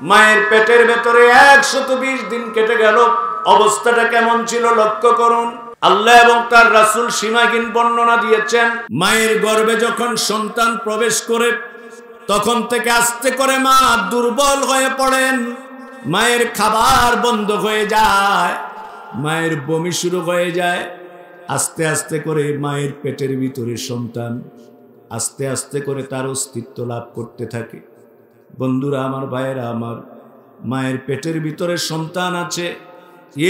মায়ের পেটের ভেতরে 120 দিন কেটে গেল। অবস্থাটা কেমন ছিল লক্ষ্য করুন। আল্লাহ এবং তার রাসূল সীমাহীন বর্ণনা দিয়েছেন। মায়ের গর্ভে যখন সন্তান প্রবেশ করে তখন থেকে আস্তে করে মা দুর্বল হয়ে পড়েন। মায়ের খাবার বন্ধ হয়ে যায়, মায়ের বমি শুরু হয়ে যায়। আস্তে আস্তে করে মায়ের পেটের ভিতরে সন্তান আস্তে আস্তে করে তার অস্তিত্ব লাভ করতে থাকে। বন্ধুরা আমার, ভাইয়েরা আমার, মায়ের পেটের ভিতরে সন্তান আছে।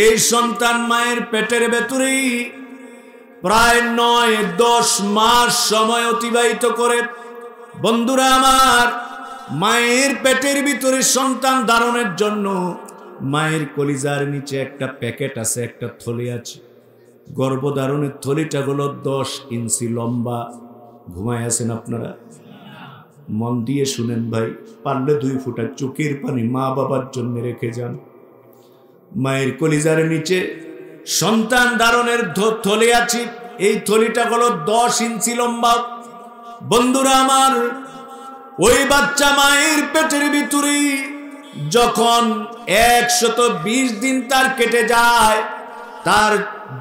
এই সন্তান মায়ের পেটের ভেতরেই প্রায় 9-10 মাস সময় অতিবাহিত করে। বন্ধুরা আমার, মায়ের পেটের ভিতরে সন্তান ধারণের জন্য মায়ের কলিজার নিচে একটা প্যাকেট আছে, একটা থলি আছে। গর্ভধারণের থলিটা হলো 10 ইঞ্চি লম্বা। ঘুমায় আছেন আপনারা? মন দিয়ে শুনেন ভাই, পারলে 2 ফোঁটা চোখের পানি মা বাবার জন্য রেখে যান। মায়ের কলিজার নিচে সন্তান ধারণের থলি আছে। এই থলিটা হলো 10 ইঞ্চি লম্বা। বন্ধুরা আমার, ওই বাচ্চা মায়ের পেটের ভিতরে যখন 120 দিন তার কেটে যায়, তার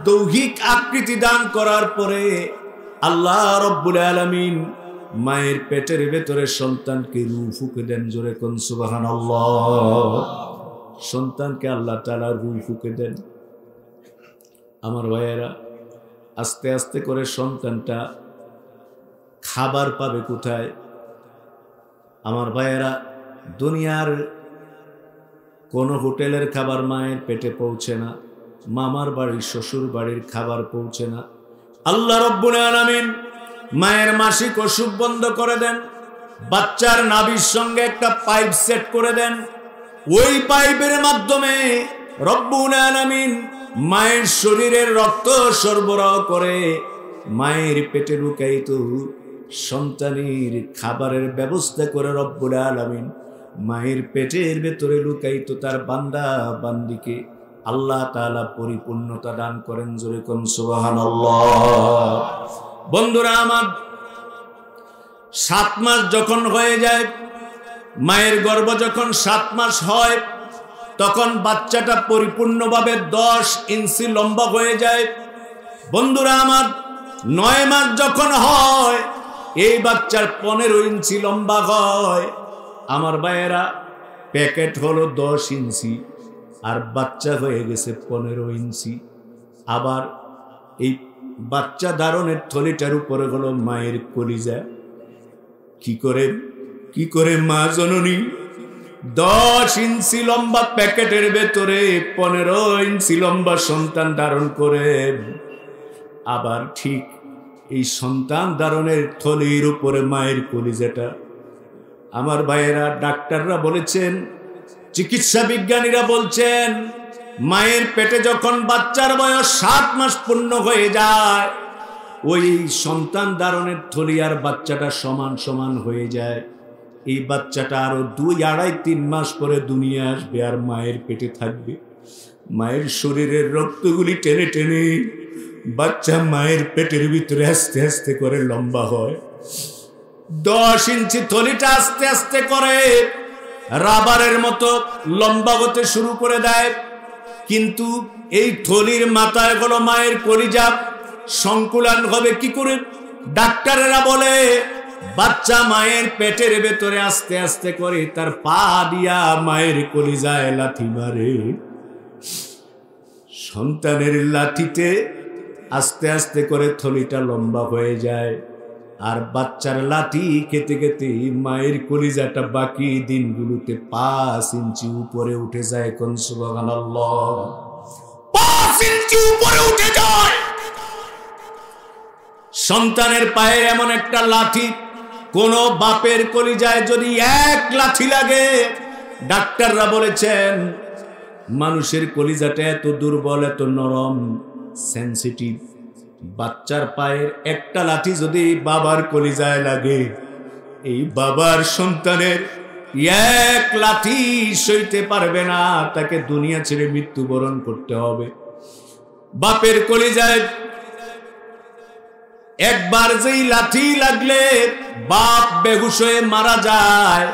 দৈহিক আকৃতি দান করার পরে আল্লাহ রব্বুল আলামিন মায়ের পেটের ভেতরে সন্তানকে রূহ ফুঁকে দেন। জোরে কোন সুবহানাল্লাহ। সন্তানকে আল্লাহ তাআলা রূহ ফুঁকে দেন। আমার ভাইয়েরা, আস্তে আস্তে করে সন্তানটা খাবার পাবে কোথায়? আমার ভাইয়েরা, দুনিয়ার কোন হোটেলের খাবার মায়ের পেটে পৌঁছে না, মামার বাড়ি শ্বশুর বাড়ির খাবার পৌঁছে না। আল্লাহ রব্বুল আলামিন মায়ের মাসিক অসুখ বন্ধ করে দেন। বাচ্চার নাভির সঙ্গে একটা পাইপ সেট করে দেন। ওই পাইপের মাধ্যমে রব্বুল আলামিন মায়ের শরীরের রক্ত সরবরাহ করে মায়ের পেটে লুকায়িত সন্তানের খাবারের ব্যবস্থা করে রব্বুল আলামিন মায়ের পেটের ভেতরে লুকায়িত তার বান্দা বান্দিকে আল্লাহ তাআলা পরিপূর্ণতা দান করেন। জোরে কোন সুবহানাল্লাহ। বন্ধুরা আমার, 7 মাস যখন হয়ে যায়, মায়ের গর্ভ যখন 7 মাস হয়, তখন বাচ্চাটা পরিপূর্ণভাবে 10 ইঞ্চি লম্বা হয়ে যায়। বন্ধুরা আমার, 9 মাস যখন হয়, এই বাচ্চার 15 ইঞ্চি লম্বা হয়। আমার ভাইয়েরা, প্যাকেট হলো 10 ইঞ্চি আর বাচ্চা হয়ে গেছে 15 ইঞ্চি। আবার এই বাচ্চা ধারণের থলিটার উপরে হলো মায়ের কলিজা। কি করে মা জননী 10 ইঞ্চি লম্বা প্যাকেটের ভেতরে 15 ইঞ্চি লম্বা সন্তান ধারণ করে? আবার ঠিক এই সন্তান ধারণের থলির উপরে মায়ের কলিজাটা। আমার ভাইয়েরা, ডাক্তাররা বলেছেন, চিকিৎসা বিজ্ঞানীরা বলছেন, মায়ের পেটে যখন বাচ্চার বয়স 7 মাস পূর্ণ হয়ে যায়, ওই সন্তান ধারণের থলি আর বাচ্চাটা সমান সমান হয়ে যায়। এই বাচ্চাটা আরো 2, 2.5, 3 মাস পরে দুনিয়া আসবে আর মায়ের পেটে থাকবে। মায়ের শরীরের রক্তগুলি টেনে টেনে বাচ্চা মায়ের পেটের ভিতরে আস্তে আস্তে করে লম্বা হয়। 10 ইঞ্চি থলিটা আস্তে আস্তে করে রাবারের মতো লম্বা হতে শুরু করে দেয়। কিন্তু এই থলির মাথায় হলো মায়ের কলিজা। সংকুলান হবে কি করে? ডাক্তারেরা বলে, বাচ্চা মায়ের পেটের ভেতরে আস্তে আস্তে করে তার পা দিয়া মায়ের কলিজায় লাথি মারে। সন্তানের লাথিতে আস্তে আস্তে করে থলিটা লম্বা হয়ে যায়। আর বাচ্চার লাথি খেতে খেতে মায়ের কলিজাটা বাকি দিনগুলোতে 5 ইঞ্চি উপরে উঠে যায়। কোন সুবহানাল্লাহ। 5 ইঞ্চি উপরে উঠে যায়। সন্তানের পায়ে এমন একটা লাথি, কোন বাপের কলিজায় যদি 1 লাথি লাগে, ডাক্তাররা বলেছেন মানুষের কলিজাটা এত দুর্বল, এত নরম, সেনসিটিভ। বাচ্চার পায়ের একটা লাথি যদি বাবার কলিজায় লাগে, এই বাবার সন্তানের 1 লাথি সইতে পারবে না, তাকে দুনিয়া ছেড়ে মৃত্যুবরণ করতে হবে। বাপের কলিজায় একবার যেই লাথি লাগলে বাপ বেহুশ হয়ে মারা যায়,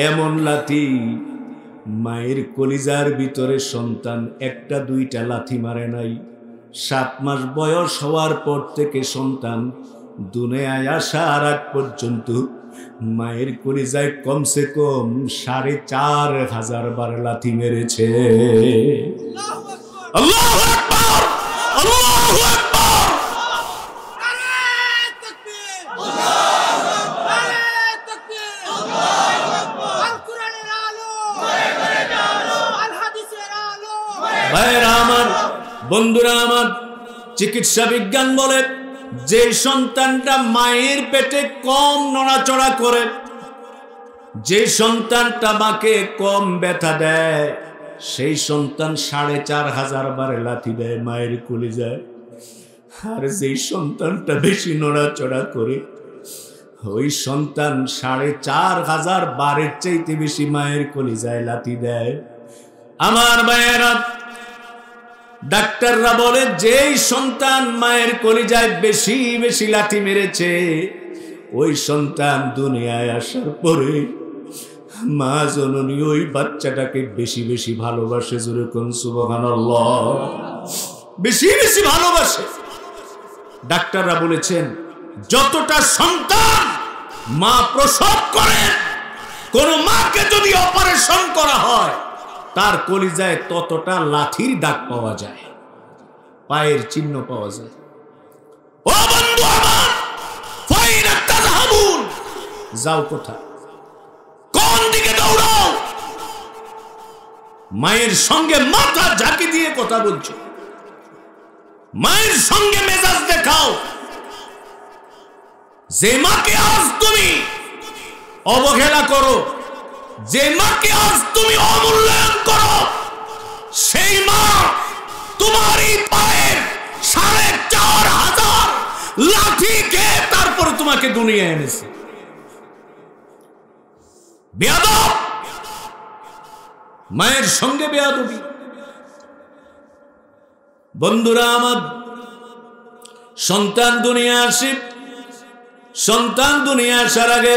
এমন লাথি মায়ের কলিজার ভিতরে সন্তান একটা দুইটা লাথি মারে নাই। 7 মাস বয়স হওয়ার পর থেকে সন্তান দুনিয়ায় আসার আগ পর্যন্ত মায়ের কলিজায় কমসে কম 4,500 বার লাথি মেরেছে। আল্লাহু আকবার, আল্লাহু আকবার। ভাইরা আমার, বন্ধুরা আমার, চিকিৎসা বিজ্ঞান বলে যে সন্তানটা মায়ের পেটে কম নড়াচড়া করে, যে সন্তানটা মাকে কম ব্যথা দেয়, সেই সন্তান 4,500 বার লাথি দেয় মায়ের কলিজায়। আর যেই সন্তানটা বেশি নড়াচড়া করে, ওই সন্তান 4,500 বারের চাইতে বেশি মায়ের কলিজায় লাথি দেয়। আমার ভাইয়েরা, ডাক্তাররা বলে যেই সন্তান মায়ের কলিজায় বেশি বেশি লাথি মেরেছে, ওই সন্তান দুনিয়ায় আসার পরে মা জননী ওই বাচ্চাটাকে বেশি বেশি ভালোবাসে। জোরে কোন সুবহানাল্লাহ। বেশি বেশি ভালোবাসে। ডাক্তাররা বলেছেন যতটা সন্তান মা প্রসব করে, কোন মাকে যদি অপারেশন করা হয় তার কলিজায় ততটা লাঠির দাগ পাওয়া যায়, পায়ের চিহ্ন পাওয়া যায়। ও বন্ধু আমার, ফাইনা তাযহাবুন, যাও কোথায়, কোন দিকে দৌড়াও? মায়ের সঙ্গে মাথা ঝাঁকি দিয়ে কথা বলছো, মায়ের সঙ্গে মেজাজ দেখাও। যে মাকে আজ তুমি অবহেলা করো, যে মাকে আজ তুমি অমূল্যায়ন করো, সেই মা তোমারই পায়ের 4,500 লাঠি খেয়ে তারপর তোমাকে দুনিয়ায় এনেছে। বেয়াদব, মায়ের সঙ্গে বেয়াদবি। বন্ধুরা আমার, সন্তান দুনিয়া আসে, সন্তান দুনিয়া আসার আগে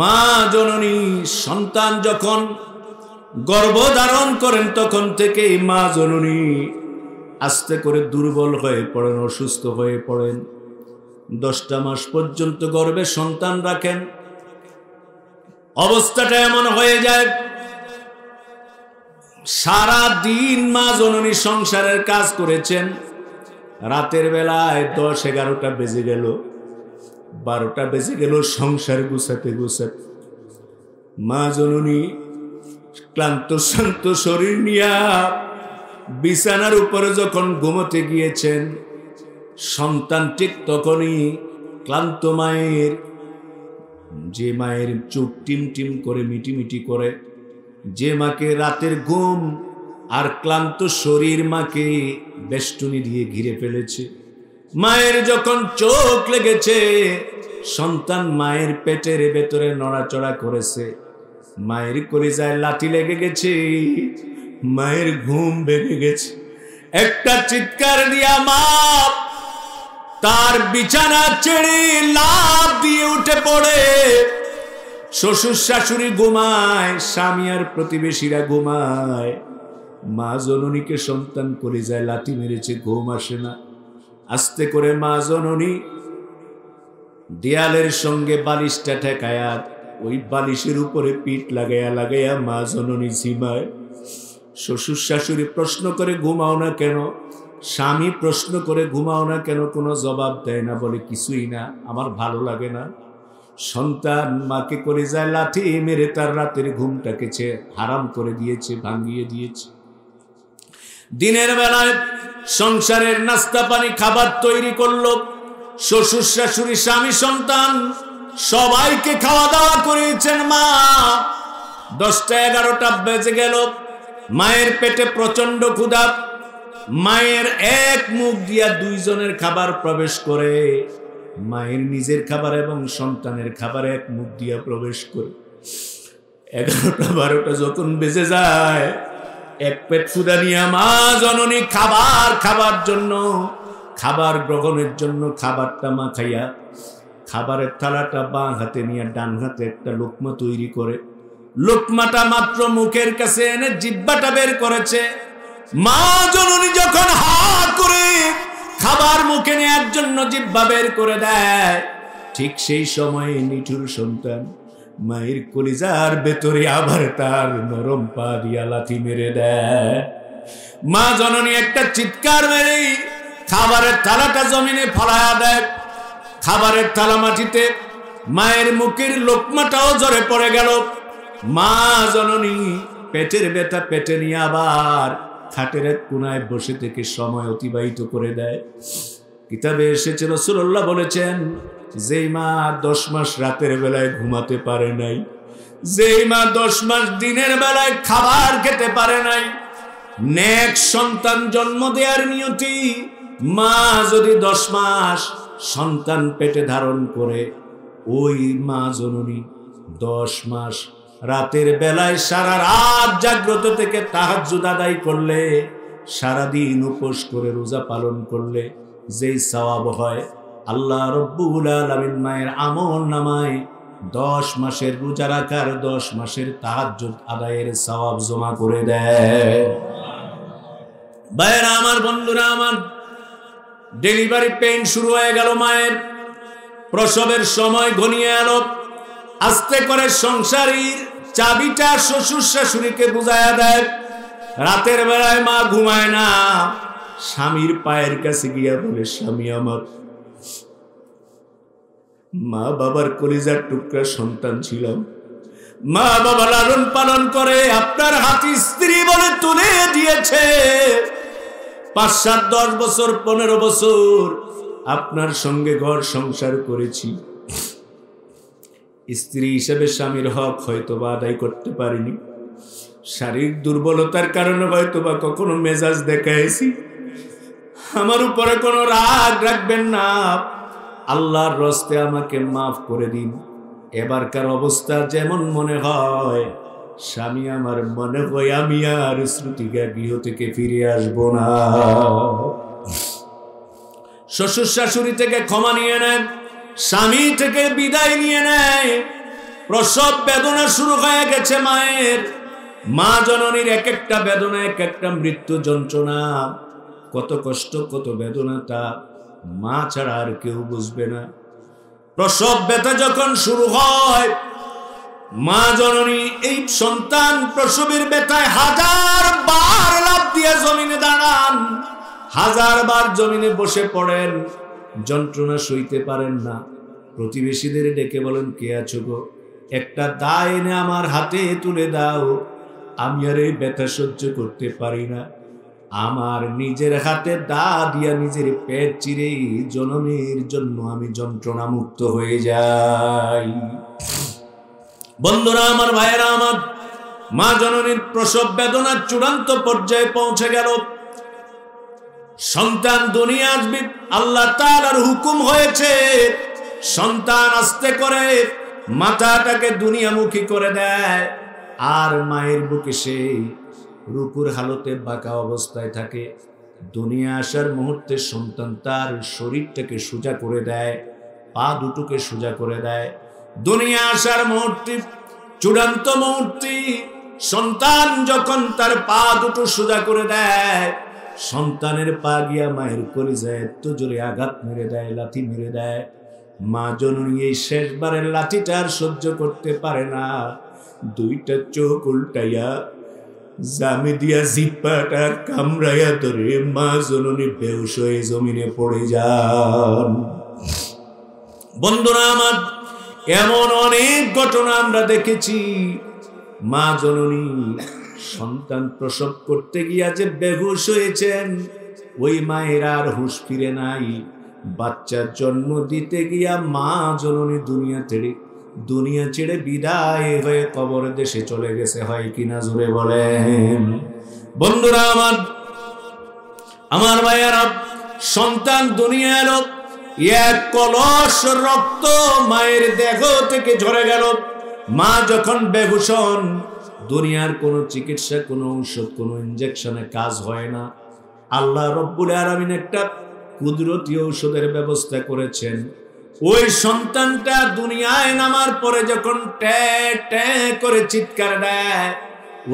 মা জননী সন্তান যখন গর্ভধারণ করেন তখন থেকেই মা জননী আস্তে করে দুর্বল হয়ে পড়েন, অসুস্থ হয়ে পড়েন। 10টা মাস পর্যন্ত গর্ভে সন্তান রাখেন। অবস্থাটা এমন হয়ে যায়, সারা দিন মা জননী সংসারের কাজ করেছেন, রাতের বেলায় 10-11টা বেজে গেল, 12টা বেজে গেল সংসার গুছাতে গুছাতে। মা জননী ক্লান্ত শান্ত শরীর নিয়ে বিছানার উপরে যখন ঘুমোতে গিয়েছেন, সন্তান ঠিক তখনই ক্লান্ত মায়ের, যে মায়ের চোখ টিম টিম করে মিটিমিটি করে, যে মাকে রাতের ঘুম আর ক্লান্ত শরীর মাকে বেষ্টনী দিয়ে ঘিরে ফেলেছে, মায়ের যখন চোখ লেগেছে, সন্তান মায়ের পেটের ভেতরে নড়াচড়া করেছে, মায়ের কলিজায় লাঠি লেগে গেছে, মায়ের ঘুম ভেঙে গেছে। একটা চিৎকার দিয়া মা তার বিছানা ছেড়ে লাফ দিয়ে উঠে পড়ে। শ্বশুর শাশুড়ি ঘুমায়, স্বামী আর প্রতিবেশীরা ঘুমায়। মা জননীকে সন্তান কলিজায় লাথি মেরেছে, ঘুম আসে না। আস্তে করে মা জননী দেয়ালের সঙ্গে বালিশটা ঠেকায়া, ওই বালিশের উপরে পিঠ লাগাইয়া লাগাইয়া মা জননী ঝিমায়। শ্বশুর শাশুড়ি প্রশ্ন করে ঘুমাও না কেন, স্বামী প্রশ্ন করে ঘুমাও না কেন, কোনো জবাব দেয় না, বলে কিছুই না, আমার ভালো লাগে না। সন্তান মাকে কলিজায় লাথি মেরে তার রাতের ঘুমটাকে হারাম করে দিয়েছে, ভাঙিয়ে দিয়েছে। দিনের বেলায় সংসারের নাস্তা পানি খাবার তৈরি করলো, শ্বশুর শাশুড়ি স্বামী সন্তান সবাইকে খাওয়া দাওয়া করিয়েছেন মা। 10টা-11টা বেজে গেল, মায়ের পেটে প্রচন্ড ক্ষুধা। মায়ের এক মুখ দিয়া 2 জনের খাবার প্রবেশ করে, মায়ের নিজের খাবার এবং সন্তানের খাবার এক মুখ দিয়া প্রবেশ করে। 11টা-12টা যখন বেজে যায়, এক পেট ক্ষুধা নিয়ে মা জননী খাবার জন্য, খাবার গ্রহণের জন্য খাবারটা মা খাইয়া খাবারের থালাটা বাঁ হাতে নিয়ে ডান হাতে একটা লোকমা তৈরি করে লোকমাটা মাত্র মুখের কাছে এনে জিহ্বাটা বের করেছে। মা জননী যখন হা করে খাবার মুখে নেওয়ার জন্য জিহ্বা বের করে দেয়, ঠিক সেই সময় নিঠুর সন্তান মায়ের কলিজার ভেতরে আবার তার নরম পা দিয়া লাথি মেরে দেয়। মা জননী একটা চিৎকার মেরে খাবারের থালাটা জমিনে ফলায়া দেয়। খাবারের থালা মাটিতে, মায়ের মুখের লোকমাটাও ঝরে পড়ে গেল। মা জননী পেটের ব্যথা পেটে নিয়ে আবার খাটের এক কোনায় বসে থেকে সময় অতিবাহিত করে দেয়। কিতাবে এসেছে রাসূলুল্লাহ বলেছেন, যেই মা 10 মাস রাতের বেলায় ঘুমাতে পারে নাই, যেই মা 10 মাস দিনের বেলায় খাবার খেতে পারে নাই, নেক সন্তান জন্ম দেওয়ার নিয়তি মা যদি 10 মাস সন্তান পেটে ধারণ করে, ওই মা জননী 10 মাস রাতের বেলায় সারা রাত জাগ্রত থেকে তাহাজ্জুদ আদায় করলে, সারাদিন উপোস করে রোজা পালন করলে যেই সওয়াব হয়, আল্লাহ রব্বুল আলামিন মায়ের আমল নামায় 10 মাসের রোজা রাখার 10 মাসের তাহাজ্জুদ আদায়ের সওয়াব জমা করে দেয়। ভাইরা আমার, বন্ধুরা আমার, ডেলিভারি পেইন শুরু হয়ে গেল। মায়ের প্রসবের সময় ঘনিয়ে এলো। আস্তে করে সংসারীর চাবিটা শ্বশুর শাশুড়িকে বুঝায়া দেয়। রাতের বেলায় মা ঘুমায় না, স্বামীর পায়ের কাছে গিয়া বলে, স্বামী আমার, মা বাবার কলিজার টুকরা সন্তান ছিলাম, মা বাবা লালন পালন করে আপনার হাতে স্ত্রী বলে তুলে দিয়েছে। 5, 7, 10 বছর 15 বছর আপনার সঙ্গে ঘর সংসার করেছি। স্ত্রী হিসেবে স্বামীর হক হয়তোবা আদায় করতে পারিনি, শারীরিক দুর্বলতার কারণে হয়তোবা কখনো মেজাজ দেখাইছি। আমার উপরে কোনো রাগ রাখবেন না, আল্লাহর রস্তে আমাকে মাফ করে দিন। এবারকার অবস্থা যেমন মনে হয়, স্বামী আমার মনে হয় আমি আর শ্রুতিকা গৃহ থেকে ফিরে আসবো না। শ্বশুর শাশুড়ি থেকে ক্ষমা নিয়ে নেন, স্বামী থেকে বিদায় নিয়ে নেয়। প্রসব বেদনা শুরু হয়ে গেছে মায়ের। মা জননীর এক একটা বেদনা, এক একটা মৃত্যু যন্ত্রণা, কত কষ্ট, কত বেদনাটা মা ছাড়া আর কেউ বুঝবে না। প্রসব ব্যথা যখন শুরু হয়, মা জননী এই সন্তান প্রসবের ব্যথায় 1000 বার লাফ দিয়ে জমিনে দাঁড়ান, 1000 বার জমিনে বসে পড়েন, যন্ত্রণা সইতে পারেন না। প্রতিবেশীদের ডেকে বলেন, কে আছো গো, একটা দা এনে আমার হাতে তুলে দাও, আমি আর এই ব্যথা সহ্য করতে পারি না। আমার নিজের হাতে দা দিয়া নিজের পেট চিরে জনমের জন্য আমি যন্ত্রণা মুক্ত হয়ে যাই। বন্ধুরা আমার, ভাইয়েরা আমার, মা জননীর প্রসব বেদনার চূড়ান্ত পর্যায়ে পৌঁছে গেল। সন্তান দুনিয়া আসবে, আল্লাহ তাআলার হুকুম হয়েছে। সন্তান আস্তে করে মাথাটাকে দুনিয়ামুখী করে দেয়, আর মায়ের বুকে সে রূপুর হালতে বাঁকা অবস্থায় থাকে। দুনিয়া আসার মুহূর্তে সন্তান তার শরীরটাকে সোজা করে দেয়, পা দুটোকে সোজা করে দেয়। দুনিয়া আসার মুহূর্তে, চূড়ান্ত মুহূর্তে সন্তান যখন তার পা দুটো সোজা করে দেয়, সন্তানের পা গিয়া মায়ের কলিজায় এত জোরে আঘাত মেরে দেয়, লাথি মেরে দেয়। মা জননী এই শেষবারের লাঠিটা আর সহ্য করতে পারে না, দুইটা চোখ উল্টাইয়া জামে দিয়া জিহ্বাটা কামড়াইয়া ধরে মা জননী বেহুশ হয়ে জমিনে পড়ে যান। বন্ধুরা আমার, এমন অনেক ঘটনা আমরা দেখেছি। মা জননী সন্তান প্রসব করতে গিয়া যে বেহুশ হয়েছেন, ওই মায়ের আর হুঁশ ফিরে নাই। বাচ্চার জন্ম দিতে গিয়া মা জননী দুনিয়া ছেড়ে বিদায় হয়ে কবর দেশে চলে গেছে, হয় কিনা জোরে বলেন। বন্ধুরা আমার ভাইয়ারা, সন্তান দুনিয়া এলো, এক কলস রক্ত মায়ের দেহ থেকে ঝরে গেল। মা যখন বেহুশ হন, দুনিয়ার কোনো চিকিৎসা, কোনো ঔষধ, কোনো ইনজেকশনে কাজ হয় না। আল্লাহ রব্বুল আলামিন একটা কুদরতি ঔষধের ব্যবস্থা করেছেন। ওই সন্তানটা দুনিয়ায় নামার পরে যখন ট্যা ট্যা করে চিৎকার দেয়,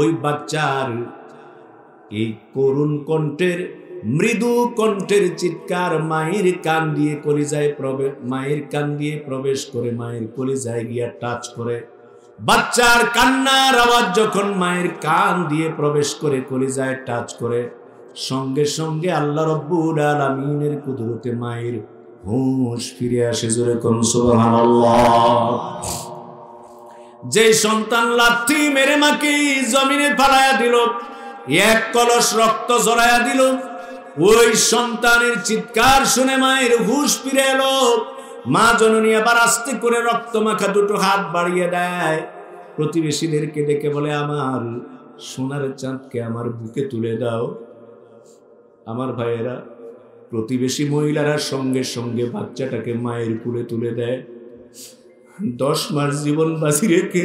ওই বাচ্চার এই করুণ কণ্ঠের, মৃদু কণ্ঠের চিৎকার মায়ের কান দিয়ে কলিজায় প্রবেশ, মায়ের কান দিয়ে প্রবেশ করে মায়ের কলিজায় গিয়া টাচ করে। বাচ্চার কান্নার আওয়াজ যখন মায়ের কান দিয়ে প্রবেশ করে কলিজায় টাচ করে, সঙ্গে সঙ্গে আল্লাহ রব্বুল আলামিনের কুদরতে মায়ের হুঁশ ফিরে আসে। জোরে কোন সুবহানাল্লাহ। যে সন্তান লাথি মেরে মাকে জমিনে ফালাইয়া দিল, এক কলস রক্ত ঝরাইয়া দিল, ওই সন্তানের চিৎকার শুনে মায়ের হুঁশ ফিরে এলো। মা জননী আবার আস্তে করে রক্ত মাখা দুটো হাত বাড়িয়ে দেয়, প্রতিবেশীদেরকে ডেকে বলে, আমার সোনার চাঁদকে আমার বুকে তুলে দাও। আমার ভাইয়েরা, প্রতিবেশী মহিলারা সঙ্গে সঙ্গে বাচ্চাটাকে মায়ের কুলে তুলে দেয়। 10 মাস জীবন বাঁচি রেখে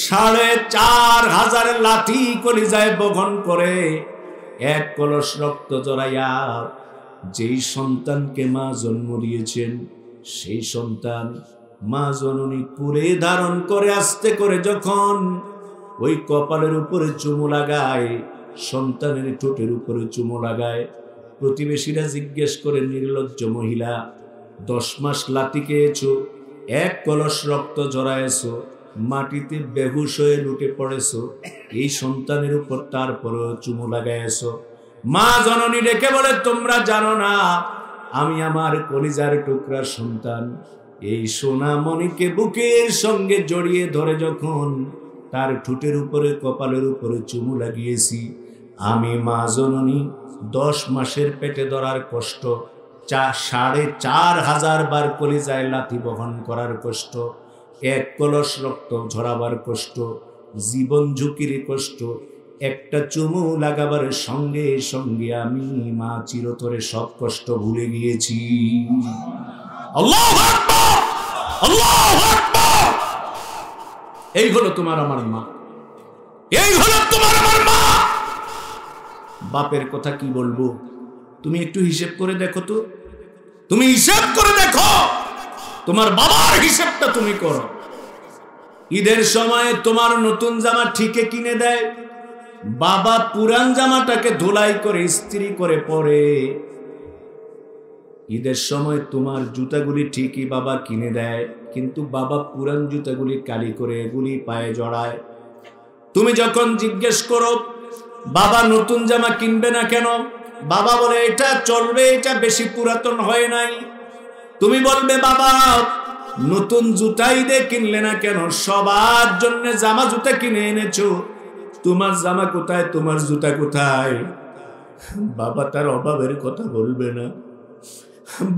4500 লাথি কলিজায় বহন করে এক কলস রক্ত জড়াইয়া যেই সন্তানকে মা জন্ম দিয়েছেন, সেই সন্তান মা জননী কুলে ধারণ করে আস্তে করে যখন ওই কপালের উপরে চুমু লাগায়, সন্তানের ঠোঁটের উপরে চুমু লাগায়, প্রতিবেশীরা জিজ্ঞেস করে, নির্লজ্জ মহিলা, 10 মাস লাথি খেয়েছো, এক কলস রক্ত জড়ায়েছো, মাটিতে বেহুশ হয়ে লুটে পড়েছো, এই সন্তানের উপর তারপরেও চুমু লাগাইছো। মা জননী ডেকে বলে, তোমরা জানো না আমি আমার কলিজার টুকরা সন্তান এই সোনামণিকে বুকের সঙ্গে জড়িয়ে ধরে যখন তার ঠোঁটের উপরে কপালের উপরে চুমু লাগিয়েছি, আমি মা জননী 10 মাসের পেটে ধরার কষ্ট, 4500 বার কলিজায় লাথি বহন করার কষ্ট, এক কলস রক্ত ঝরাবার কষ্ট, জীবন ঝুঁকির কষ্ট, একটা চুমু লাগাবার সঙ্গে সঙ্গে আমি মা চিরতরে সব কষ্ট ভুলে গিয়েছি। আল্লাহু আকবার, আল্লাহু আকবার। এই হলো তোমার আমার মা, এই হলো তোমার আমার মা। বাপের কথা কি বলবো, তুমি একটু হিসেব করে দেখো তো, তুমি হিসেব করে দেখো, তোমার বাবার হিসেবটা তুমি করো। ঈদের সময় তোমার নতুন জামা ঠিকে কিনে দেয়, বাবা পুরান জামাটাকে ধুলাই করে ইস্ত্রি করে পরে। ঈদের সময় তোমার জুতাগুলি ঠিকই বাবা কিনে দেয়, কিন্তু বাবা পুরান জুতাগুলি কালি করে এগুলি পায়ে জড়ায়। তুমি যখন জিজ্ঞেস করো বাবা নতুন জামা কিনবে না কেন, বাবা বলে এটা চলবে, এটা বেশি পুরাতন হয় নাই। তুমি বলবে বাবা নতুন জুতাই দে কিনলে না কেন, সবার জন্য জামা জুতা কিনে এনেছো, তোমার জামা কোথায়, তোমার জুতা কোথায়? বাবা তার অভাবের কথা বলবে না,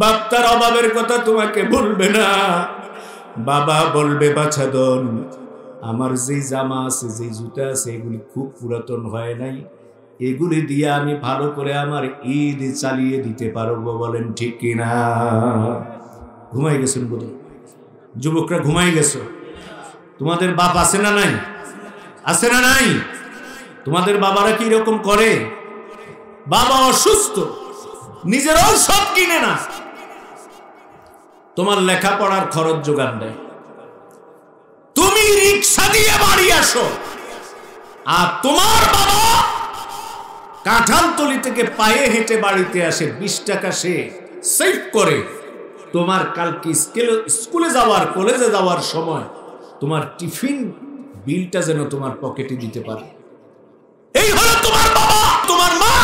বাপ তার অভাবের কথা তোমাকে বলবে না। বাবা বলবে বাছাদন আমার যেই জামা আছে, যেই জুতা আছে, এগুলি খুব পুরাতন হয় নাই, এগুলি দিয়ে আমি ভালো করে আমার ঈদ চালিয়ে দিতে পারবো। বলেন ঠিক কিনা? ঘুমাই গেছেন বোধহয়, যুবকরা ঘুমাই গেছো। তোমাদের বাপ আছে না নাই? আছে না নাই? তোমাদের বাবারা কি এরকম করে? বাবা অসুস্থ, নিজেরাও সব কিনে না, তোমার লেখাপড়ার খরচ যোগান দেয়, তুমি রিক্সা দিয়ে বাড়ি আসো, আর তোমার বাবা কাঁঠালতলি থেকে পায়ে হেঁটে বাড়িতে আসে, 20 টাকা সে সেভ করে তোমার কালকে স্কুলে যাওয়ার, কলেজে যাওয়ার সময় তোমার টিফিন বিলটা যেন তোমার পকেটে দিতে পারে। এই হলো তোমার বাবা, তোমার মা।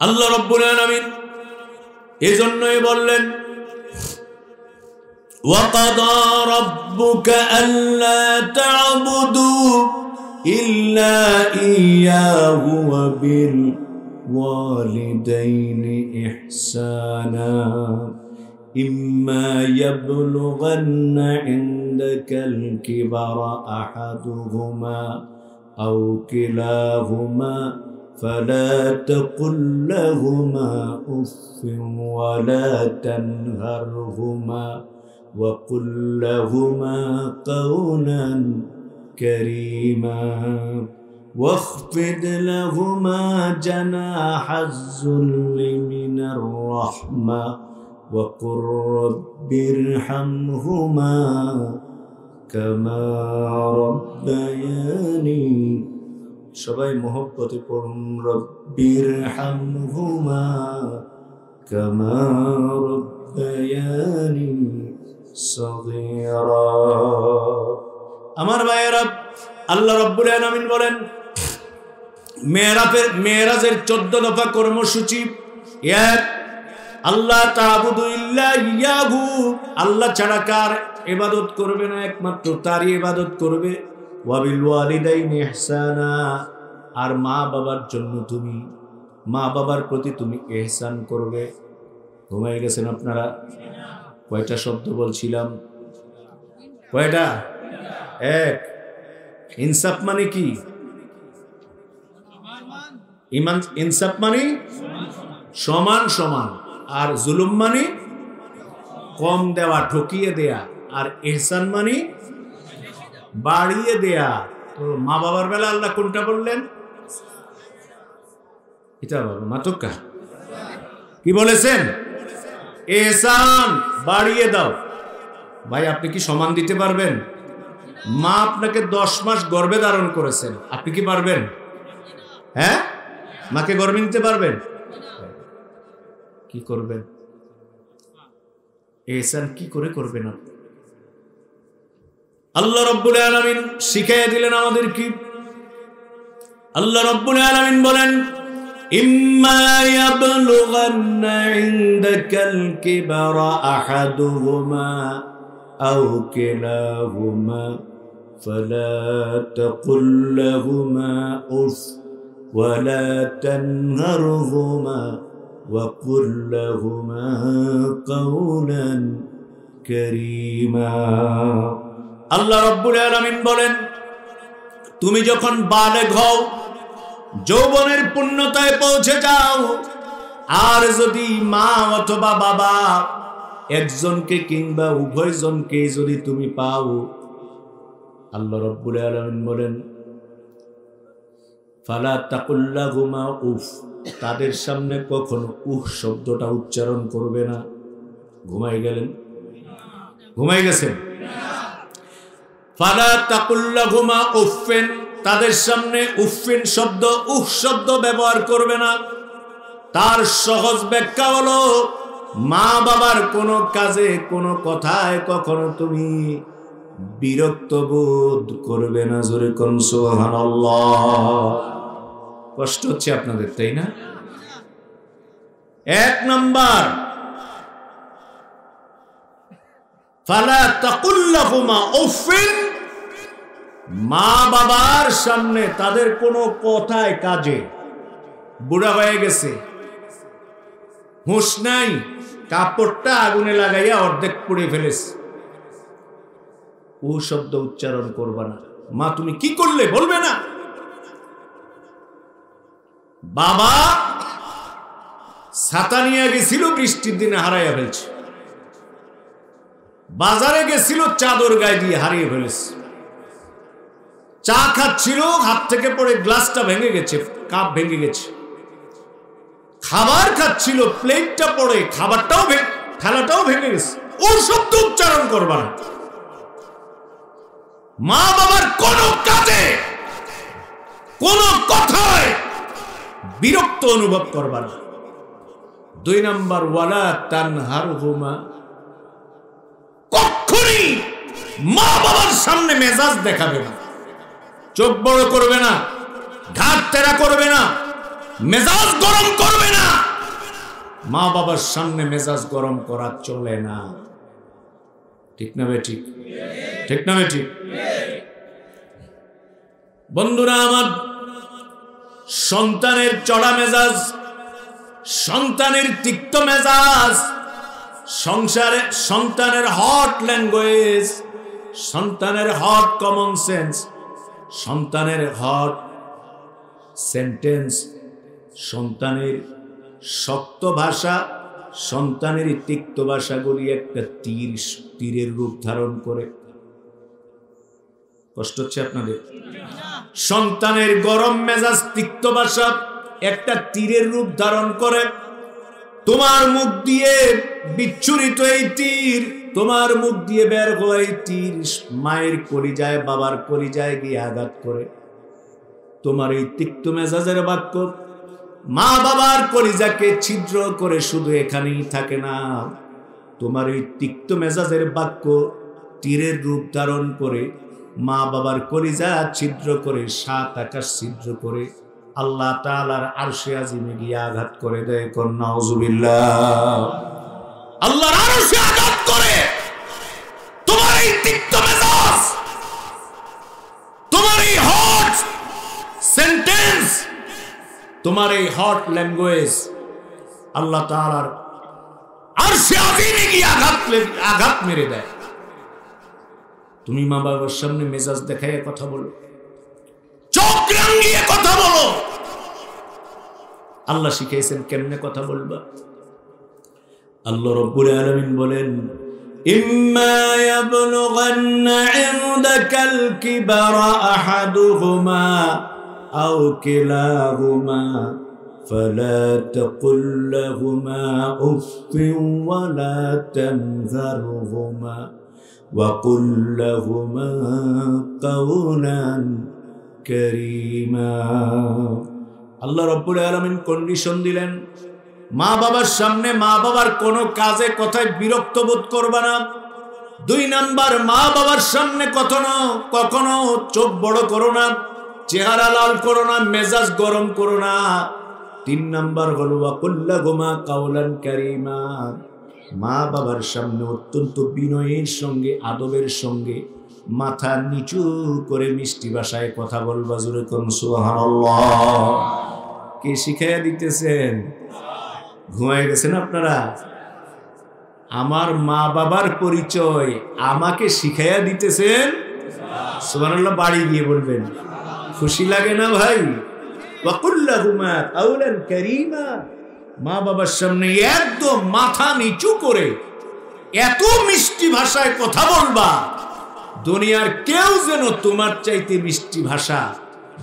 আল্লাহ রাব্বুল আলামিন এজন্যই বললেন ওয়াকাদা রাব্বুকা আল্লা তা'বুদু ইল্লা ইয়াহু ওয়া বিল ওয়ালিদাইনি ইহসানা ইম্মা ইয়াবলুগান্না ইনদাকাল কিবারা আহাদুহুমা আও কিলাহুমা فلا تقل لهما أف ولا تنهرهما وقل لهما قولا كريما واخفض لهما جناح الذل من الرحمة وقل رب ارحمهما كما ربياني সবাই মহব্বতে পড়ুন রব্বির হামহুমা কামা রব্বায়ানি সগীরা। আমার ভাইয়েরা, আল্লাহ রাব্বুল আলামিন বলেন মেরাজের 14 দফা কর্মসূচি। এক, আল্লাহ তা'বুদু ইল্লা ইয়াহু, আল্লাহ ছাড়া কার ইবাদত করবে না, একমাত্র তারই ইবাদত করবে। ওয়া বিল ওয়ালিদাইনি ইহসানা, আর মা বাবার জন্য তুমি, মা বাবার প্রতি তুমি ইহসান করবে। ঘুমিয়ে গেছেন আপনারা? কয়টা শব্দ বলছিলাম? কয়টা? এক, ইনসাফ মানে কি? ইমান, ইনসাফ মানে সমান সমান, আর জুলুম মানে কম দেওয়া, ঠকিয়ে দেয়া, আর ইহসান মানে বাড়িয়ে দেয়া। তো মা বাবার বেলা আল্লাহ কোনটা বললেন? এটা বাবা মাতকা কি বলেছেন? ইহসান, বাড়িয়ে দাও। ভাই আপনি কি সমান দিতে পারবেন? মা আপনাকে 10 মাস গর্ভে ধারণ করেছেন, আপনি কি পারবেন? হ্যাঁ, মাকে গর্ভে নিতে পারবেন? কি করবেন? ইহসান কি করে করবেন? আল্লাহ রাব্বুল আলামিন শিখিয়ে দিলেন আমাদের কি? আল্লাহ রাব্বুল আলামিন বলেন ইম্মা ইয়াবলুগান্না ইনদাকাল কিবারা আহাদুহুমা আও কিলাহুমা ফালা তাকুল লাহুমা উফ ওয়ালা তানহারহুমা وقل لهما قولا كريما। আল্লাহ রাব্বুল আলামিন বলেন তুমি যখন বালেগ হও, যৌবনের পূর্ণতায় পৌঁছে যাও, আর যদি মা অথবা বাবা একজনকে কিংবা উভয়জনকে যদি তুমি পাও, আল্লাহ রাব্বুল আলামিন বলেন ফালা তাকুল লাহুমা উফ, তাদের সামনে কখনো উহ শব্দটা উচ্চারণ করবে না। ঘুমাই গেলেন? ঘুমাই গেছেন? ফালা তাকুল লাহুমা উফিন, তাদের সামনে উফিন শব্দ, উহ শব্দ ব্যবহার করবে না। তার সহজ ব্যাখ্যা হলো মা বাবার কোনো কাজে, কোনো কথায় কখনো তুমি বিরক্ত বোধ করবে না। জোরে কোন সুবহানাল্লাহ। কষ্ট হচ্ছে আপনাদের, তাই না? এক নাম্বার, ফালা তাকুল লাহুমা উফিন, মা বাবার সামনে তাদের কোনো কথায় কাজে, বুড়া হয়ে গেছে, হুঁশ নাই, কাপড়টা আগুনে লাগাইয়া অর্ধেক পুড়ে ফেলেছে, ও শব্দ উচ্চারণ করবা না। মা তুমি কি করলে বলবে না। বাবা ছাতা নিয়ে গেছিল, বৃষ্টির দিনে হারাইয়া ফেলছে। বাজারে গেছিল, চাদর গায়ে দিয়ে হারিয়ে ফেলেছে। চা খাচ্ছিল, হাত থেকে পড়ে গ্লাসটা ভেঙে গেছে, কাপ ভেঙে গেছে। খাবার খাচ্ছিল, প্লেটটা পড়ে খাবারটাও থালাটাও ভেঙে গেছে। ওর শব্দ উচ্চারণ করবা না। মা বাবার কোন কাজে, কোন কথায় বিরক্ত অনুভব করবা না। 2 নাম্বার, ওয়ালা তানহারহুমা, কখনই মা বাবার সামনে মেজাজ দেখাবে না, চোখ বড় করবে না, ঘাট তেরা করবে না, মেজাজ গরম করবে না। মা বাবার সামনে মেজাজ গরম করা চলে না। ঠিক না বে ঠিক? ঠিক না বে ঠিক? বন্ধুরা আমার, সন্তানের চড়া মেজাজ, সন্তানের তিক্ত মেজাজ, সংসারে সন্তানের হট ল্যাঙ্গুয়েজ, সন্তানের হট কমন সেন্স, সন্তানের হট সেন্টেন্স, সন্তানের শক্ত ভাষা, সন্তানের তিক্ত ভাষাগুলি একটা তীরের রূপ ধারণ করে। কষ্ট হচ্ছে আপনাদের? সন্তানের গরম মেজাজ, তিক্ত ভাষা একটা তীরের রূপ ধারণ করে। তোমার মুখ দিয়ে বিচ্ছুরিত এই তীর, তোমার মুখ দিয়ে বের হওয়া এই তীর মায়ের কলিজায় বাবার কলিজায় গিয়ে আঘাত করে। তোমার এই তিক্ত মেজাজের বাক্য মা বাবার কলিজাকে ছিদ্র করে শুধু এখানেই থাকে না, তোমার এই তিক্ত মেজাজের বাক্য তীরের রূপ ধারণ করে মা বাবার কলিজা ছিদ্র করে 7 আকাশ ছিদ্র করে আল্লাহ তাআলার আরশে আজিমে গিয়ে আঘাত করে দেয়। কোন নাউজুবিল্লাহ। আল্লাহর আরশে আঘাত করে তোমার এই তিক্ত মেজাজ, তোমার এই হট সেন্টেন্স, তোমার এই হট ল্যাঙ্গুয়েজ আল্লাহ তাআলার আরশে আজিমে গিয়ে আঘাত মেরে দেয়। তুমি মা বাবার সামনে মেজাজ দেখায় কথা বলো, চোখ রাঙিয়ে কথা বলো। আল্লাহ শিখাইছেন কেমনে কথা বলবা। আল্লাহ রাব্বুল আলামিন বলেন, ইম্মা ইয়াবলুগান্না ইনদাকাল কিবারা আহাদুহুমা আও কিলাহুমা ফালা তাকুল লাহুমা উফফিন ওয়ালা তানহারহুমা وَقُلْ لَهُمَا قَوْلًا كَرِيمًا। আল্লাহ রাব্বুল আলামিন কন্ডিশন দিলেন, মা বাবার সামনে মা বাবার কোনো কাজে কথায় বিরক্ত বোধ করবা না। 2 নাম্বার, মা বাবার সামনে কখনো চোখ বড় করো না, চেহারা লাল করো না, মেজাজ গরম করো না। 3 নাম্বার হলো ওয়াকুল লাহুমা কাওলান কারীমা, মা বাবার সামনে অত্যন্ত বিনয়ের সঙ্গে আদবের সঙ্গে মাথা নিচু করে মিষ্টি ভাষায় কথা বলবা। জোরে কোন সুবহানাল্লাহ। কে শিখাইয়া দিতেছেন? ঘুমায় গেছেন আপনারা? আমার মা বাবার পরিচয় আমাকে শিখাইয়া দিতেছেন। সুবহানাল্লাহ। বাড়ি গিয়ে বলবেন, খুশি লাগে না ভাই? ওয়াকুল লাহুমা কাওলান কারীমা, মা বাবার সামনে একদম মাথা নিচু করে এত মিষ্টি ভাষায় কথা বলবা, দুনিয়ার কেউ যেন তোমার চাইতে মিষ্টি ভাষা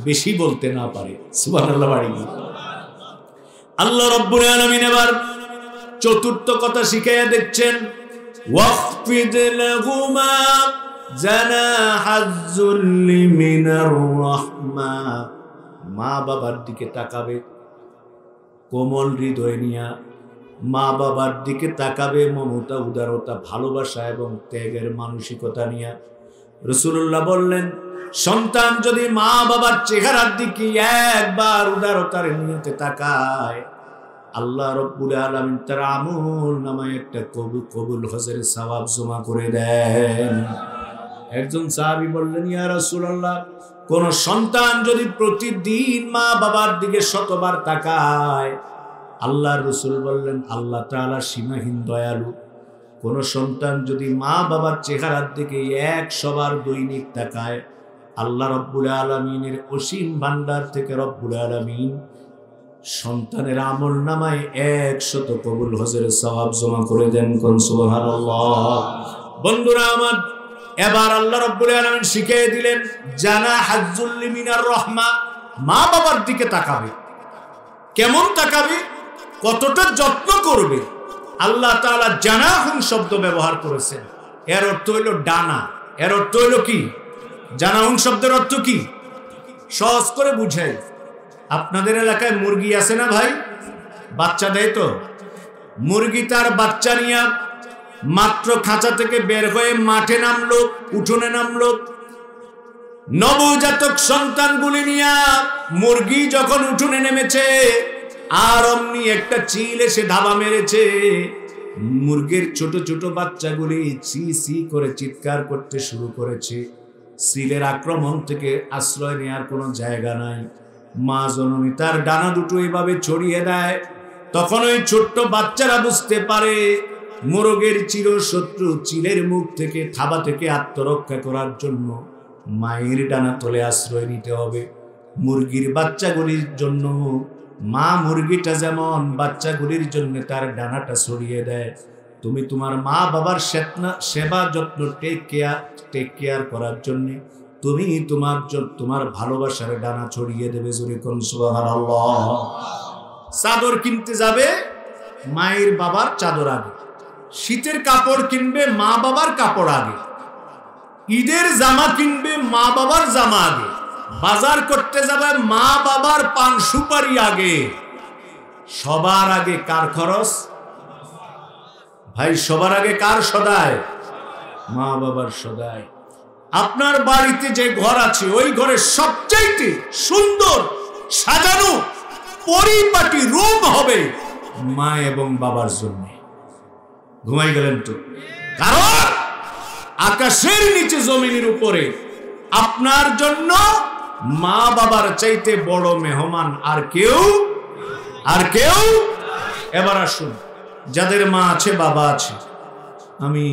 বেশি বলতে না পারে। সুবহানাল্লাহ। বাড়ি আল্লাহ রাব্বুল আলামিন এবার 4র্থ কথা শিখাইয়া দেখছেন, ওয়াখফিদ লাহুমা জানাহাজ যুল্লি মিনার রাহমা, মা বাবার দিকে তাকাবে কোমল হৃদয় নিয়া, মা বাবার দিকে তাকাবে মমতা উদারতা ভালোবাসা এবং ত্যাগের মানসিকতা নিয়া। রাসূলুল্লাহ বললেন, সন্তান যদি মা বাবার চেহারার দিকে একবার উদারতার নিয়তে তাকায়, আল্লাহ রাব্বুল আলামিন তার আমল নামায় একটা কবুল হজের সওয়াব জমা করে দেন। একজন সাহাবী বললেন, ইয়া রাসূলুল্লাহ, কোন সন্তান যদি প্রতিদিন মা বাবার দিকে 100বার তাকায়, আল্লাহর রাসূল বললেন আল্লাহ তাআলা সীমাহীন দয়ালু। কোন সন্তান যদি মা বাবার চেহারার দিকে 100 বার দৈনিক তাকায়, আল্লাহ রাব্বুল আলামিনের অসীম ভান্ডার থেকে রব্বুল আলামিন সন্তানের আমল নামায় 100 কবুল হজের সওয়াব জমা করে দেন। কোন সুবহানাল্লাহ। বন্ধুরা আমার, এবার আল্লাহ রাব্বুল আলামিন শিখিয়ে দিলেন জানাহাজ যুল্লি মিনার রাহমা, মা বাবার দিকে তাকাবে। কেমন তাকাবে? কতটা যত্ন করবে? আল্লাহ তাআলা জানাহুন শব্দ ব্যবহার করেছেন। এর অর্থ হইল ডানা। এর অর্থ হইল কি? জানাহুন শব্দের অর্থ কি? সহজ করে বুঝাই। আপনাদের এলাকায় মুরগি আছে না ভাই? বাচ্চা দেয় তো? মুরগি তার বাচ্চা নিয়ে মাত্র খাঁচা থেকে বের হয়ে মাঠে নামলো, উঠোনে নামলো। নবজাতক সন্তানগুলি নিয়ে মুরগি যখন উঠোনে নেমেছে, আর অমনি একটা চিল এসে ধাবা মেরেছে। মুরগির ছোট ছোট বাচ্চাগুলি চি চি করে চিৎকার করতে শুরু করেছে। চিলের আক্রমণ থেকে আশ্রয় নেওয়ার কোনো জায়গা নাই। মা জননী তার ডানা দুটো এইভাবে ছড়িয়ে দেয়। তখন ওই ছোট্ট বাচ্চারা বুঝতে পারে মোরগের চিরশত্রু চিলের মুখ থেকে, থাবা থেকে আত্মরক্ষা করার জন্য মায়ের ডানা তলে আশ্রয় নিতে হবে। মুরগির বাচ্চাগুলির জন্য মা মুরগিটা যেমন বাচ্চাগুলির জন্য তার ডানাটা ছড়িয়ে দেয়, তুমি তোমার মা বাবার সেবা যত্ন টেক কেয়ার করার জন্য তুমি তোমার ভালোবাসার ডানা ছড়িয়ে দেবে। জোরে কোন সুবহানাল্লাহ। চাদর কিনতে যাবে, মায়ের বাবার চাদর আগে, শীতের কাপড় কিনবে মা বাবার কাপড় আগে, ঈদের জামা কিনবে মা বাবার জামা আগে, বাজার করতে যাবে মা বাবার পান সুপারি আগে। সবার আগে কার খরচ? ভাই সবার আগে কার সদায়? মা বাবার সদায়। আপনার বাড়িতে যে ঘর আছে ওই ঘরে সবচাইতে সুন্দর সাজানো পরিপাটি রুম হবে মা এবং বাবার জন্য। ঘুমাই গেলেন তো? কারণ আকাশের নিচে জমিনের উপরে আপনার জন্য মা বাবার চাইতে বড় মেহমান আর কেউ এবার আসুন, যাদের মা আছে বাবা আছে, আমি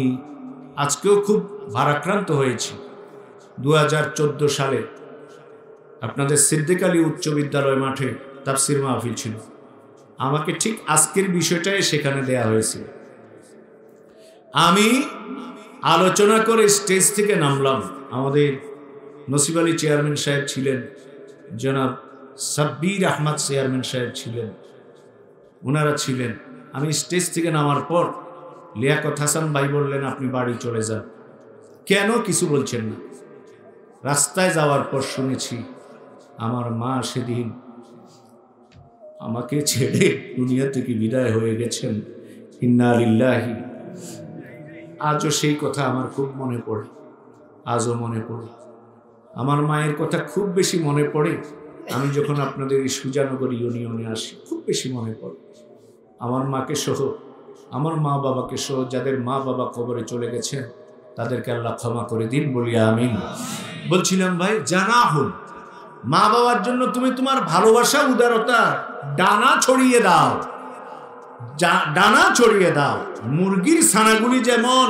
আজকেও খুব ভারাক্রান্ত হয়েছি। 2014 সালে আপনাদের সিদ্দিক আলী উচ্চ বিদ্যালয় মাঠে তাফসির মাহফিল ছিল। আমাকে ঠিক আজকের বিষয়টাই সেখানে দেয়া হয়েছিল। আমি আলোচনা করে স্টেজ থেকে নামলাম। আমাদের নসিব আলী চেয়ারম্যান সাহেব ছিলেন, জনাব সাব্বির আহমদ চেয়ারম্যান সাহেব ছিলেন, ওনারা ছিলেন। আমি স্টেজ থেকে নামার পর লিয়াকত হাসান ভাই বললেন, আপনি বাড়ি চলে যান। কেন? কিছু বলছেন না। রাস্তায় যাওয়ার পর শুনেছি আমার মা সেদিন আমাকে ছেড়ে দুনিয়া থেকে বিদায় হয়ে গেছেন। ইন্না লিল্লাহি। আজও সেই কথা আমার খুব মনে পড়ে, আজও মনে পড়ে। আমার মায়ের কথা খুব বেশি মনে পড়ে। আমি যখন আপনাদের এই সুজানগর ইউনিয়নে আসি খুব বেশি মনে পড়ে। আমার মাকে সহ, আমার মা বাবাকে সহ যাদের মা বাবা কবরে চলে গেছেন তাদেরকে আল্লাহ ক্ষমা করে দিন, বলি আমিন। বলছিলাম ভাই, জানা হল মা বাবার জন্য তুমি তোমার ভালোবাসা উদারতা ডানা ছড়িয়ে দাও, ডানা ছড়িয়ে দাও। মুরগির ছানাগুলি যেমন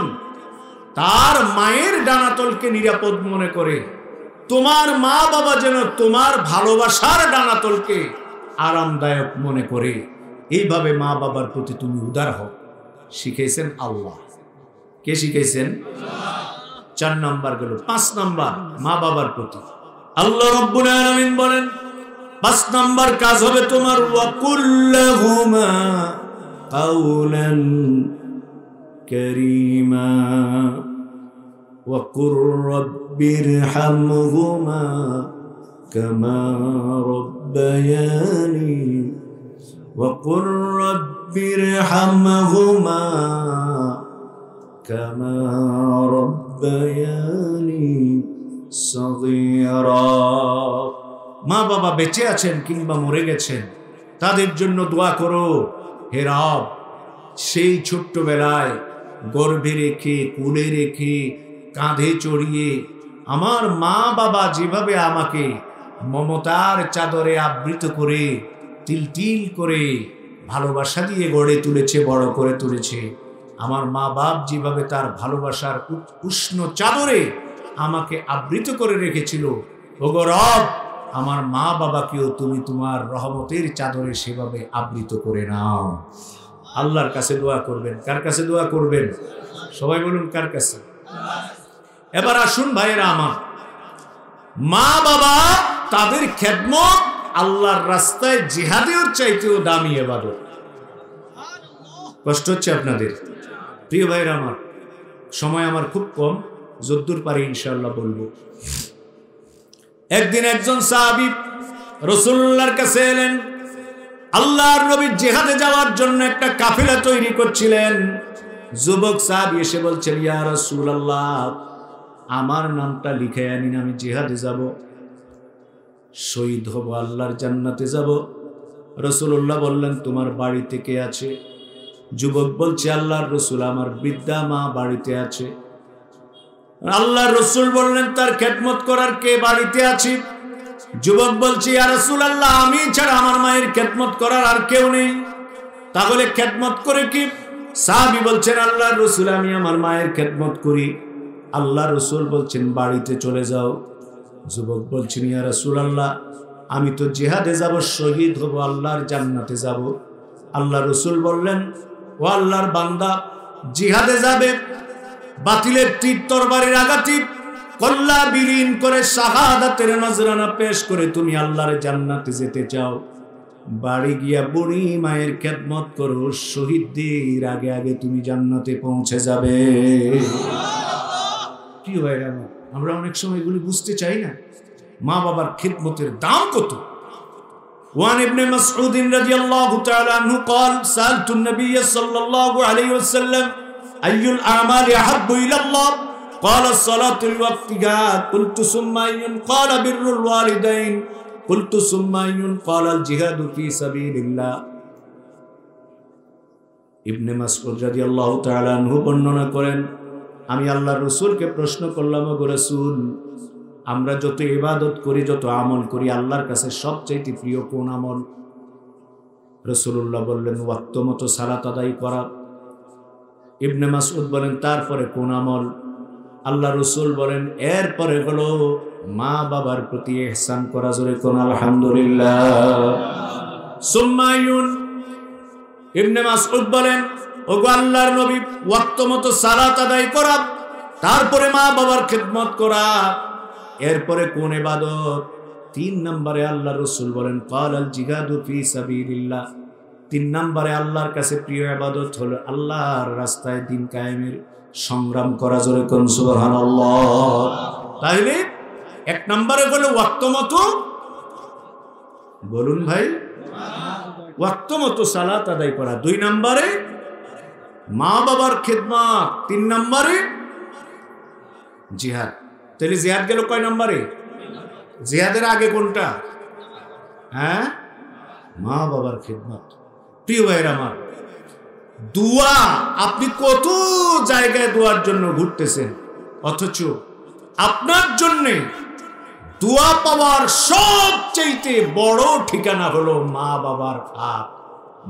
তার মায়ের ডানাতলকে নিরাপদ মনে করে, তোমার মা বাবা যেন তোমার ভালোবাসার ডানাতলকে আরামদায়ক মনে করে। এইভাবে মা বাবার প্রতি তুমি উদার হও। শিখেছেন আল্লাহ। কে শিখেছেন? 4 নাম্বার গেল। 5 নাম্বার মা বাবার প্রতি আল্লাহ রাব্বুল আলামিন বলেন 5 নাম্বার কাজ হবে তোমার ওয়াকুল্লাহুমা কাওলান কারীমা ওয়াকুর রাব্বিরহামহুমা কামা রাব্বায়ানি ওয়াকুর রাব্বিরহামহুমা কামা রাব্বায়ানি সগীরা। মা বাবা বেঁচে আছেন কিংবা মরে গেছেন, তাদের জন্য দোয়া করো, হে রব সেই ছোট্টবেলায় গর্ভে রেখে কোলে রেখে কাঁধে চড়িয়ে আমার মা বাবা যেভাবে আমাকে মমতার চাদরে আবৃত করে তিল তিল করে ভালোবাসা দিয়ে গড়ে তুলেছে, বড় করে তুলেছে, আমার মা বাপ যেভাবে তার ভালোবাসার উষ্ণ চাদরে আমাকে আবৃত করে রেখেছিল, ওগো রব আমার মা বাবাকেও তুমি তোমার রহমতের চাদরে সেভাবে আবৃত করে নাও। আল্লাহর কাছে দোয়া করবেন। কার কাছে দোয়া করবেন? সবাই বলুন কার কাছে? এবার আসুন ভাইয়েরা আমার, মা বাবা তাদের খেদমত আল্লাহর রাস্তায় জিহাদের চাইতেও দামি ইবাদত। কষ্ট হচ্ছে আপনাদের? প্রিয় ভাইয়েরা আমার, সময় আমার খুব কম, যদ্দূর পারি ইনশাআল্লাহ বলবো। একদিন একজন সাহাবী রাসূলুল্লাহর কাছে এলেন। আল্লাহর নবী জিহাদে যাওয়ার জন্য একটা কাফেলা তৈরি করছিলেন। যুবক সাহাবী এসে বলছেন, ইয়া রাসূলুল্লাহ আমার নামটা লিখে আনিন, আমি জিহাদে যাব, শহীদ হব, আল্লাহর জান্নাতে যাব। রাসূলুল্লাহ বললেন, তোমার বাড়িতে কে আছে? যুবক বলছে, আল্লাহর রাসূল আমার বৃদ্ধা মা বাড়িতে আছে। আল্লাহর রাসূল বললেন, তার খেদমত করার কে বাড়িতে আছে? যুবক বলছে, ইয়া রাসূলুল্লাহ আমি ছাড়া আমার মায়ের খেদমত করার আর কেউ নেই। তাহলে খেদমত করে কি? সাহাবী বলছেন, আল্লাহর রাসূল আমি আমার মায়ের খেদমত করি। আল্লাহর রাসূল বলছেন, বাড়িতে চলে যাও। যুবক বলছেন, ইয়া রাসূলুল্লাহ আমি তো জিহাদে যাব, শহীদ হব, আল্লাহর জান্নাতে যাব। আল্লাহর রাসূল বললেন, ও আল্লাহর বান্দা, জিহাদে যাবে, বাতিলের তীর তরবারির আঘাতে কল্লা বিলীন করে শাহাদাতের নজরানা পেশ করে তুমি আল্লাহর জান্নাতে যেতে চাও। বাড়ি গিয়া বুড়ি মায়ের খেদমত করো, শহীদদের আগে আগে তুমি জান্নাতে পৌঁছে যাবে। কি হয় আমরা অনেক সময় এগুলি বুঝতে চাই না, মা বাবার খেদমতের দাম কত। وعن ابن مسعود رضي الله تعالى عنه قال سألت النبي صلى الله عليه وسلم أي الأعمال أحب إلى الله قال الصلاة لوقتها قلت ثم أي قال بر الوالدين قلت ثم أي قال الجهاد في سبيل الله। ইবনে মাসউদ রাদিয়াল্লাহু তাআলা আনহু বর্ণনা করেন, আমি আল্লাহর রাসূলকে প্রশ্ন করলাম, ওগো রাসূল, আমরা যত ইবাদত করি, যত আমল করি, আল্লাহর কাছে সবচেয়ে প্রিয় কোন আমল? রাসূলুল্লাহ বললেন, ওয়াক্ত মতো সালাত আদায় করা। ইবনে মাসউদ বলেন, তারপরে কোন আমল? আল্লাহ রাসূল বলেন, এরপরে হলো মা বাবার প্রতি ইহসান করা। জোরে কোন আলহামদুলিল্লাহ। সুম্মায়ুন, ইবনে মাসউদ বলেন, ওগো আল্লাহর নবী, ওয়াক্ত মতো সালাত আদায় করা, তারপরে মা বাবার খেদমত করা, এরপরে কোন ইবাদত? 3 নম্বরে আল্লাহ রাসূল বলেন, ক্বালাল জিহাদু ফি সাবিলিল্লাহ। 3 নম্বরে আল্লাহর কাছে প্রিয় ইবাদত হলো আল্লাহর রাস্তায় দিন কায়েমের সংগ্রাম করা। জোরে কোন সুবহানাল্লাহ। তাহলে 1 নম্বরে হলো ওয়াক্ত মতো, বলুন ভাই, ওয়াক্ত মতো সালাত আদায় করা। 2 নম্বরে মা বাবার খেদমত। 3 নম্বরে জিহাদ। তাহলে জিহাদ গেল কয় নম্বরে? জিহাদের আগে কোনটা? হ্যাঁ, মা বাবার খেদমত। প্রিয় ভাইয়ের আমার, দোয়া, আপনি কত জায়গায় দোয়ার জন্য ঘুরতেছেন, অথচ আপনার জন্য দোয়া পাওয়ার সবচেয়ে বড় ঠিকানা হলো মা বাবার হাত,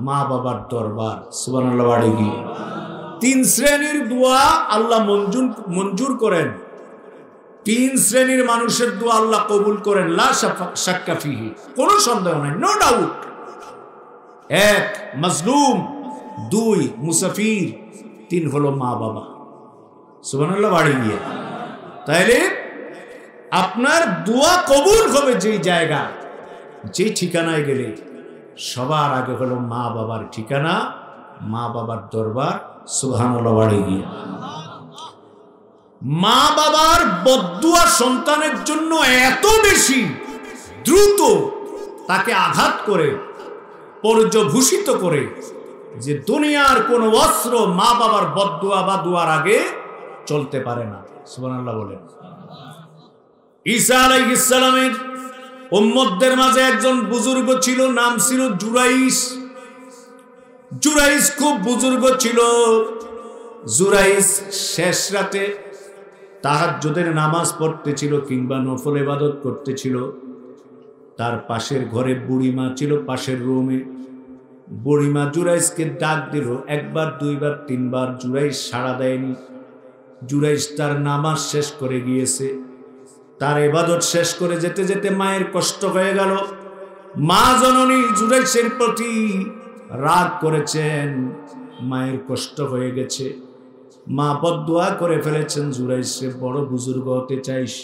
মা বাবার দরবার। সুবহানাল্লাহ। বাড়ি গিয়ে 3 শ্রেণীর দোয়া আল্লাহ মঞ্জুর করেন। 3 শ্রেণীর মানুষের দোয়া আল্লাহ কবুল করেন, লা শাক্কা ফিহি, কোনো সন্দেহ নাই, নো ডাউট। 1 মাজলুম, 2 মুসাফির, 3 হলো মা বাবা। সুবহানাল্লাহ। বাড়ি গিয়ে তাইলে আপনার দোয়া কবুল হবে যেই জায়গা, যেই ঠিকানায় গেলে সবার আগে হলো মা বাবার ঠিকানা, মা বাবার দরবার। সুবহানাল্লাহ। বাড়ি গিয়ে মা বাবার বদদুয়া সন্তানের জন্য এত বেশি দ্রুত তাকে আঘাত করে, পর্যভূষিত করে, যে দুনিয়ার কোন অস্ত্র মা বাবার বদদুয়া বা দুয়ার আগে চলতে পারে না। সুবহানাল্লাহ বলেন। ঈসা আলাইহিস সালামের উম্মতদের মাঝে একজন বুজুর্গ ছিল, নাম ছিল জুরাইস। জুরাইস খুব বুজুর্গ ছিল। জুরাইস শেষ রাতে তাহাজ্জুদের নামাজ পড়তেছিল কিংবা নফল ইবাদত করতেছিল। তার পাশের ঘরে বুড়িমা ছিল, পাশের রুমে। বুড়িমা জুরাইসকে ডাক দিল, 1 বার 2 বার 3 বার, জুরাইস সাড়া দেয়নি। জুরাইস তার নামাজ শেষ করে গিয়েছে। তার ইবাদত শেষ করে যেতে যেতে মায়ের কষ্ট হয়ে গেল। মা জননী জুরাইসের প্রতি রাগ করেছেন, মায়ের কষ্ট হয়ে গেছে। মা বদদুয়া করে ফেলেছেন, জুরাইসে বড় বুজুর্গ হতে চাইস,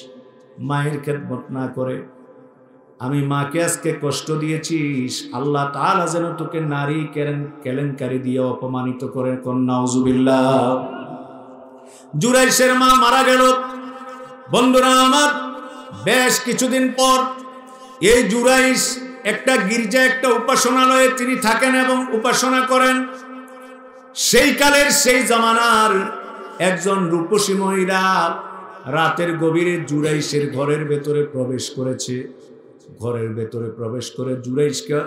মায়ের খেদমত না করে আমি মাকে আজকে কষ্ট দিয়েছিস, আল্লাহ তাআলা যেন তোকে নারী কেলেঙ্কারি দিয়ে অপমানিত করে। নাউজুবিল্লাহ। জুরাইসের মা মারা গেল। বন্ধুরা আমার, বেশ কিছুদিন পর এই জুরাইস একটা গির্জা, একটা উপাসনালয়ে তিনি থাকেন এবং উপাসনা করেন। সেই কালের, সেই জামানার একজন রূপসী মহিলা রাতের গভীরে জুরাইসের ঘরের ভেতরে প্রবেশ করেছে। ঘরের ভেতরে প্রবেশ করে জুরাইসকে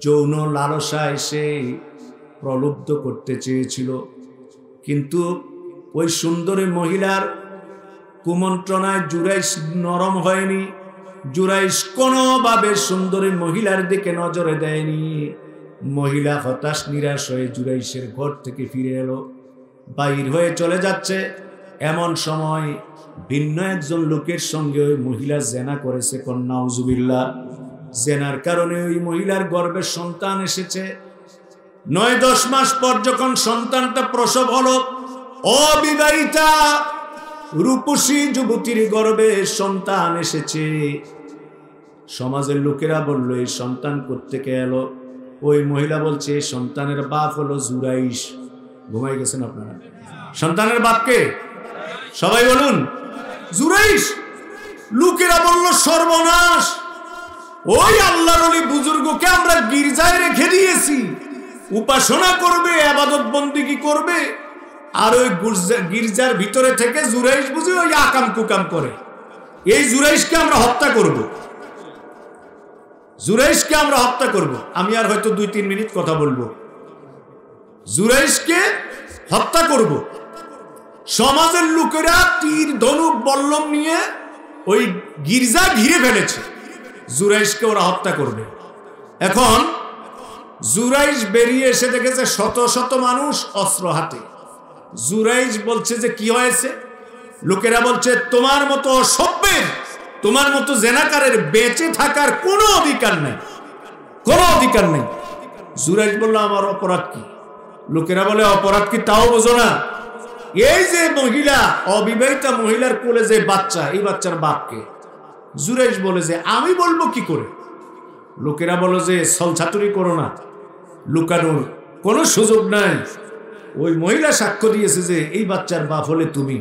যৌন লালসায় সে প্রলুব্ধ করতে চেয়েছিল, কিন্তু ওই সুন্দরী মহিলার কুমন্ত্রণায় জুরাইস নরম হয়নি। জুরাইস কোনোভাবে সুন্দরী মহিলার দিকে নজরে দেয়নি। মহিলা হতাশ নিরাশ হয়ে জুরাইসের ঘর থেকে ফিরে এলো, বাইর হয়ে চলে যাচ্ছে। এমন সময় ভিন্ন একজন লোকের সঙ্গে ওই মহিলা জেনা করেছে। নাউজুবিল্লাহ। জেনার কারণে ওই মহিলার গর্ভে সন্তান এসেছে। 9-10 মাস পর যখন সন্তানটা প্রসব হলো, অবিবাহিতা রূপসী যুবতীর গর্ভে সন্তান এসেছে। সমাজের লোকেরা বলল এই সন্তান কোত্থেকে এলো? ওই মহিলা বলছে এই সন্তানের বাপ হলো জুরাইশ। ঘুমাই গেছেন আপনারা? সন্তানের বাপকে সবাই বলুন জুরাইশ। লোকেরা বলল সর্বনাশ, ওই আল্লাহর ওলি বুজুর্গকে আমরা গির্জায় রেখে দিয়েছি, উপাসনা করবে, ইবাদত বন্দেগী করবে, আর ওই গির্জার ভিতরে থেকে জুরাইশ বুঝে ওই আকাম কুকাম করে। এই জুরাইশকে আমরা হত্যা করব, জুরাইশকে আমরা হত্যা করব। আমি আর হয়তো 2-3 মিনিট কথা বলবো। জুরাইশকে হত্যা করব। সমাজের লোকেরা তীর ধনুক বল্লম নিয়ে ওই গির্জা ঘিরে ফেলেছে, জুরাইশকে ওরা হত্যা করবে। এখন জুরাইশ বেরিয়ে এসে দেখেছে শত শত মানুষ অস্ত্র হাতে। জুরাইশ বলছে যে কি হয়েছে? লোকেরা বলছে তোমার মতো অসভ্যের, তোমার মতো জেনাকারের বেঁচে থাকার কোনো অধিকার নেই, কোনো অধিকার নেই। জুরাইশ বলল আমার অপরাধ কি? লোকেরা বলে অপরাধ কি তাও বোঝো না? এই যে মহিলা, অবিবাহিতা মহিলার কোলে যে বাচ্চা, এই বাচ্চার বাপকে। জুরাইশ বলে যে আমি বলবো কি করে? লোকেরা বলে যে ছলছাতুরি করো না, লুকানোর কোনো সুযোগ নাই। ওই মহিলা সাক্ষ্য দিয়েছে যে এই বাচ্চার বাপ হলে তুমি।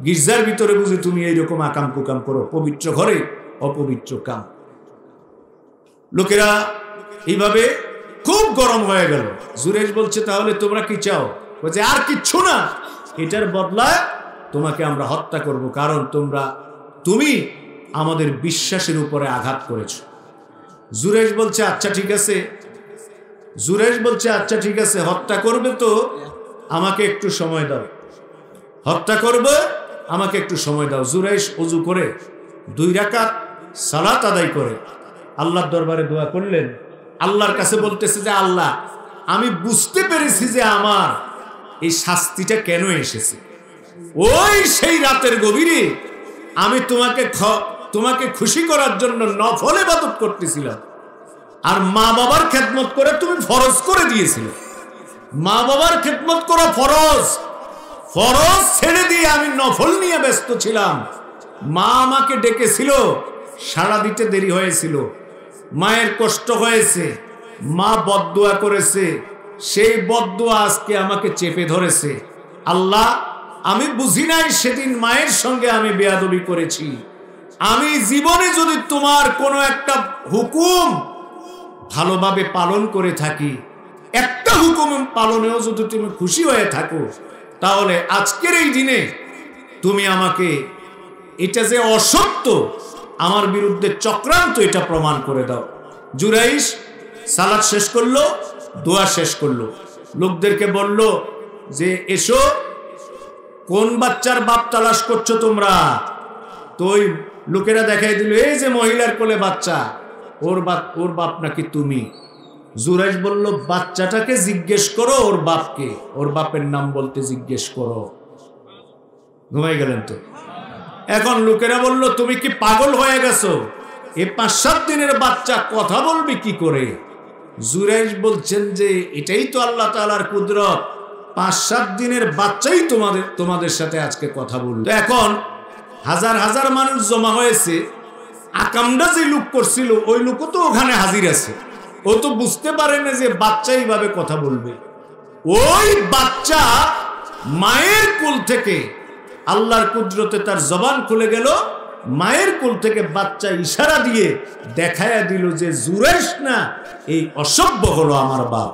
গির্জার ভিতরে বুঝে তুমি এইরকম আকাম কুকাম করো, পবিত্র ঘরে অপবিত্র কাম। লোকেরা এইভাবে খুব গরম হয়ে গেল। জুরাইশ বলছে তাহলে তোমরা কি চাও? বলছে আর কিচ্ছু না, এটার বদলায় তোমাকে আমরা হত্যা করব, কারণ তুমি আমাদের বিশ্বাসের উপরে আঘাত করেছো। জুরাইশ বলছে আচ্ছা ঠিক আছে, জুরাইশ বলছে আচ্ছা ঠিক আছে, হত্যা করবে তো আমাকে একটু সময় দাও, হত্যা করবে আমাকে একটু সময় দাও। জুরাইশ ওযু করে 2 রাকাত সালাত আদায় করে আল্লাহর দরবারে দোয়া করলেন। আল্লাহর কাছে বলতেছে যে আল্লাহ, আমি বুঝতে পেরেছি যে আমার এই শাস্তিটা কেন এসেছে। ওই সেই রাতের গভীরে আমি তোমাকে খুশি করার জন্য নফল ইবাদত করতেছিলাম, আর মা বাবার খেদমত করে তুমি ফরজ করে দিয়েছিলে। মা বাবার খেদমত করা ফরজ, ফরজ ছেড়ে দিয়ে আমি নফল নিয়ে ব্যস্ত ছিলাম। মা আমাকে ডেকেছিল, সাড়া দিতে দেরি হয়েছিল, মায়ের কষ্ট হয়েছে, মা বদদুয়া করেছে, সেই বদদুয়া আজকে আমাকে চেপে ধরেছে। আল্লাহ, আমি বুঝি নাই সেদিন মায়ের সঙ্গে আমি বেয়াদবি করেছি। আমি জীবনে যদি তোমার কোনো একটা হুকুম ভালোভাবে পালন করে থাকি, একটা হুকুম পালনেও যদি তুমি খুশি হয়ে থাকো, তাহলে আজকের এই দিনে তুমি আমাকে এটা যে অসত্য, আমার বিরুদ্ধে চক্রান্ত, এটা প্রমাণ করে দাও। জুরাইশ সালাত শেষ করলো, দোয়া শেষ করলো, লোকদেরকে বলল যে এসো, কোন বাচ্চার বাপ তালাশ করছো তোমরা? তো ওই লোকেরা দেখাই দিল এই যে মহিলার কোলে বাচ্চা, ওর বাপ নাকি তুমি। জুরাইশ বলল বাচ্চাটাকে জিজ্ঞেস করো ওর বাপকে, ওর বাপের নাম বলতে জিজ্ঞেস করো। ঘুমাই গেলেন তো? এখন লোকেরা বলল তুমি কি পাগল হয়ে গেছো? এ 5-7 দিনের বাচ্চা কথা বলবে কি করে? জুরাইশ বলছেন যে এটাই তো আল্লাহ তাআলার কুদরত, 5-7 দিনের বাচ্চাই তোমাদের সাথে আজকে কথা বলল। এখন হাজার হাজার মানুষ জমা হয়েছে, আকামটা যে লোক করছিল ওই লোকও তো ওখানে হাজির আছে। ও তো বুঝতে পারে না যে বাচ্চা এইভাবে কথা বলবে। ওই বাচ্চা মায়ের কোল থেকে, আল্লাহর কুদরতে তার জবান খুলে গেল, মায়ের কোল থেকে বাচ্চা ইশারা দিয়ে দেখায়া দিল যে জুরাইশ না, এই অসভ্য হলো আমার বাপ।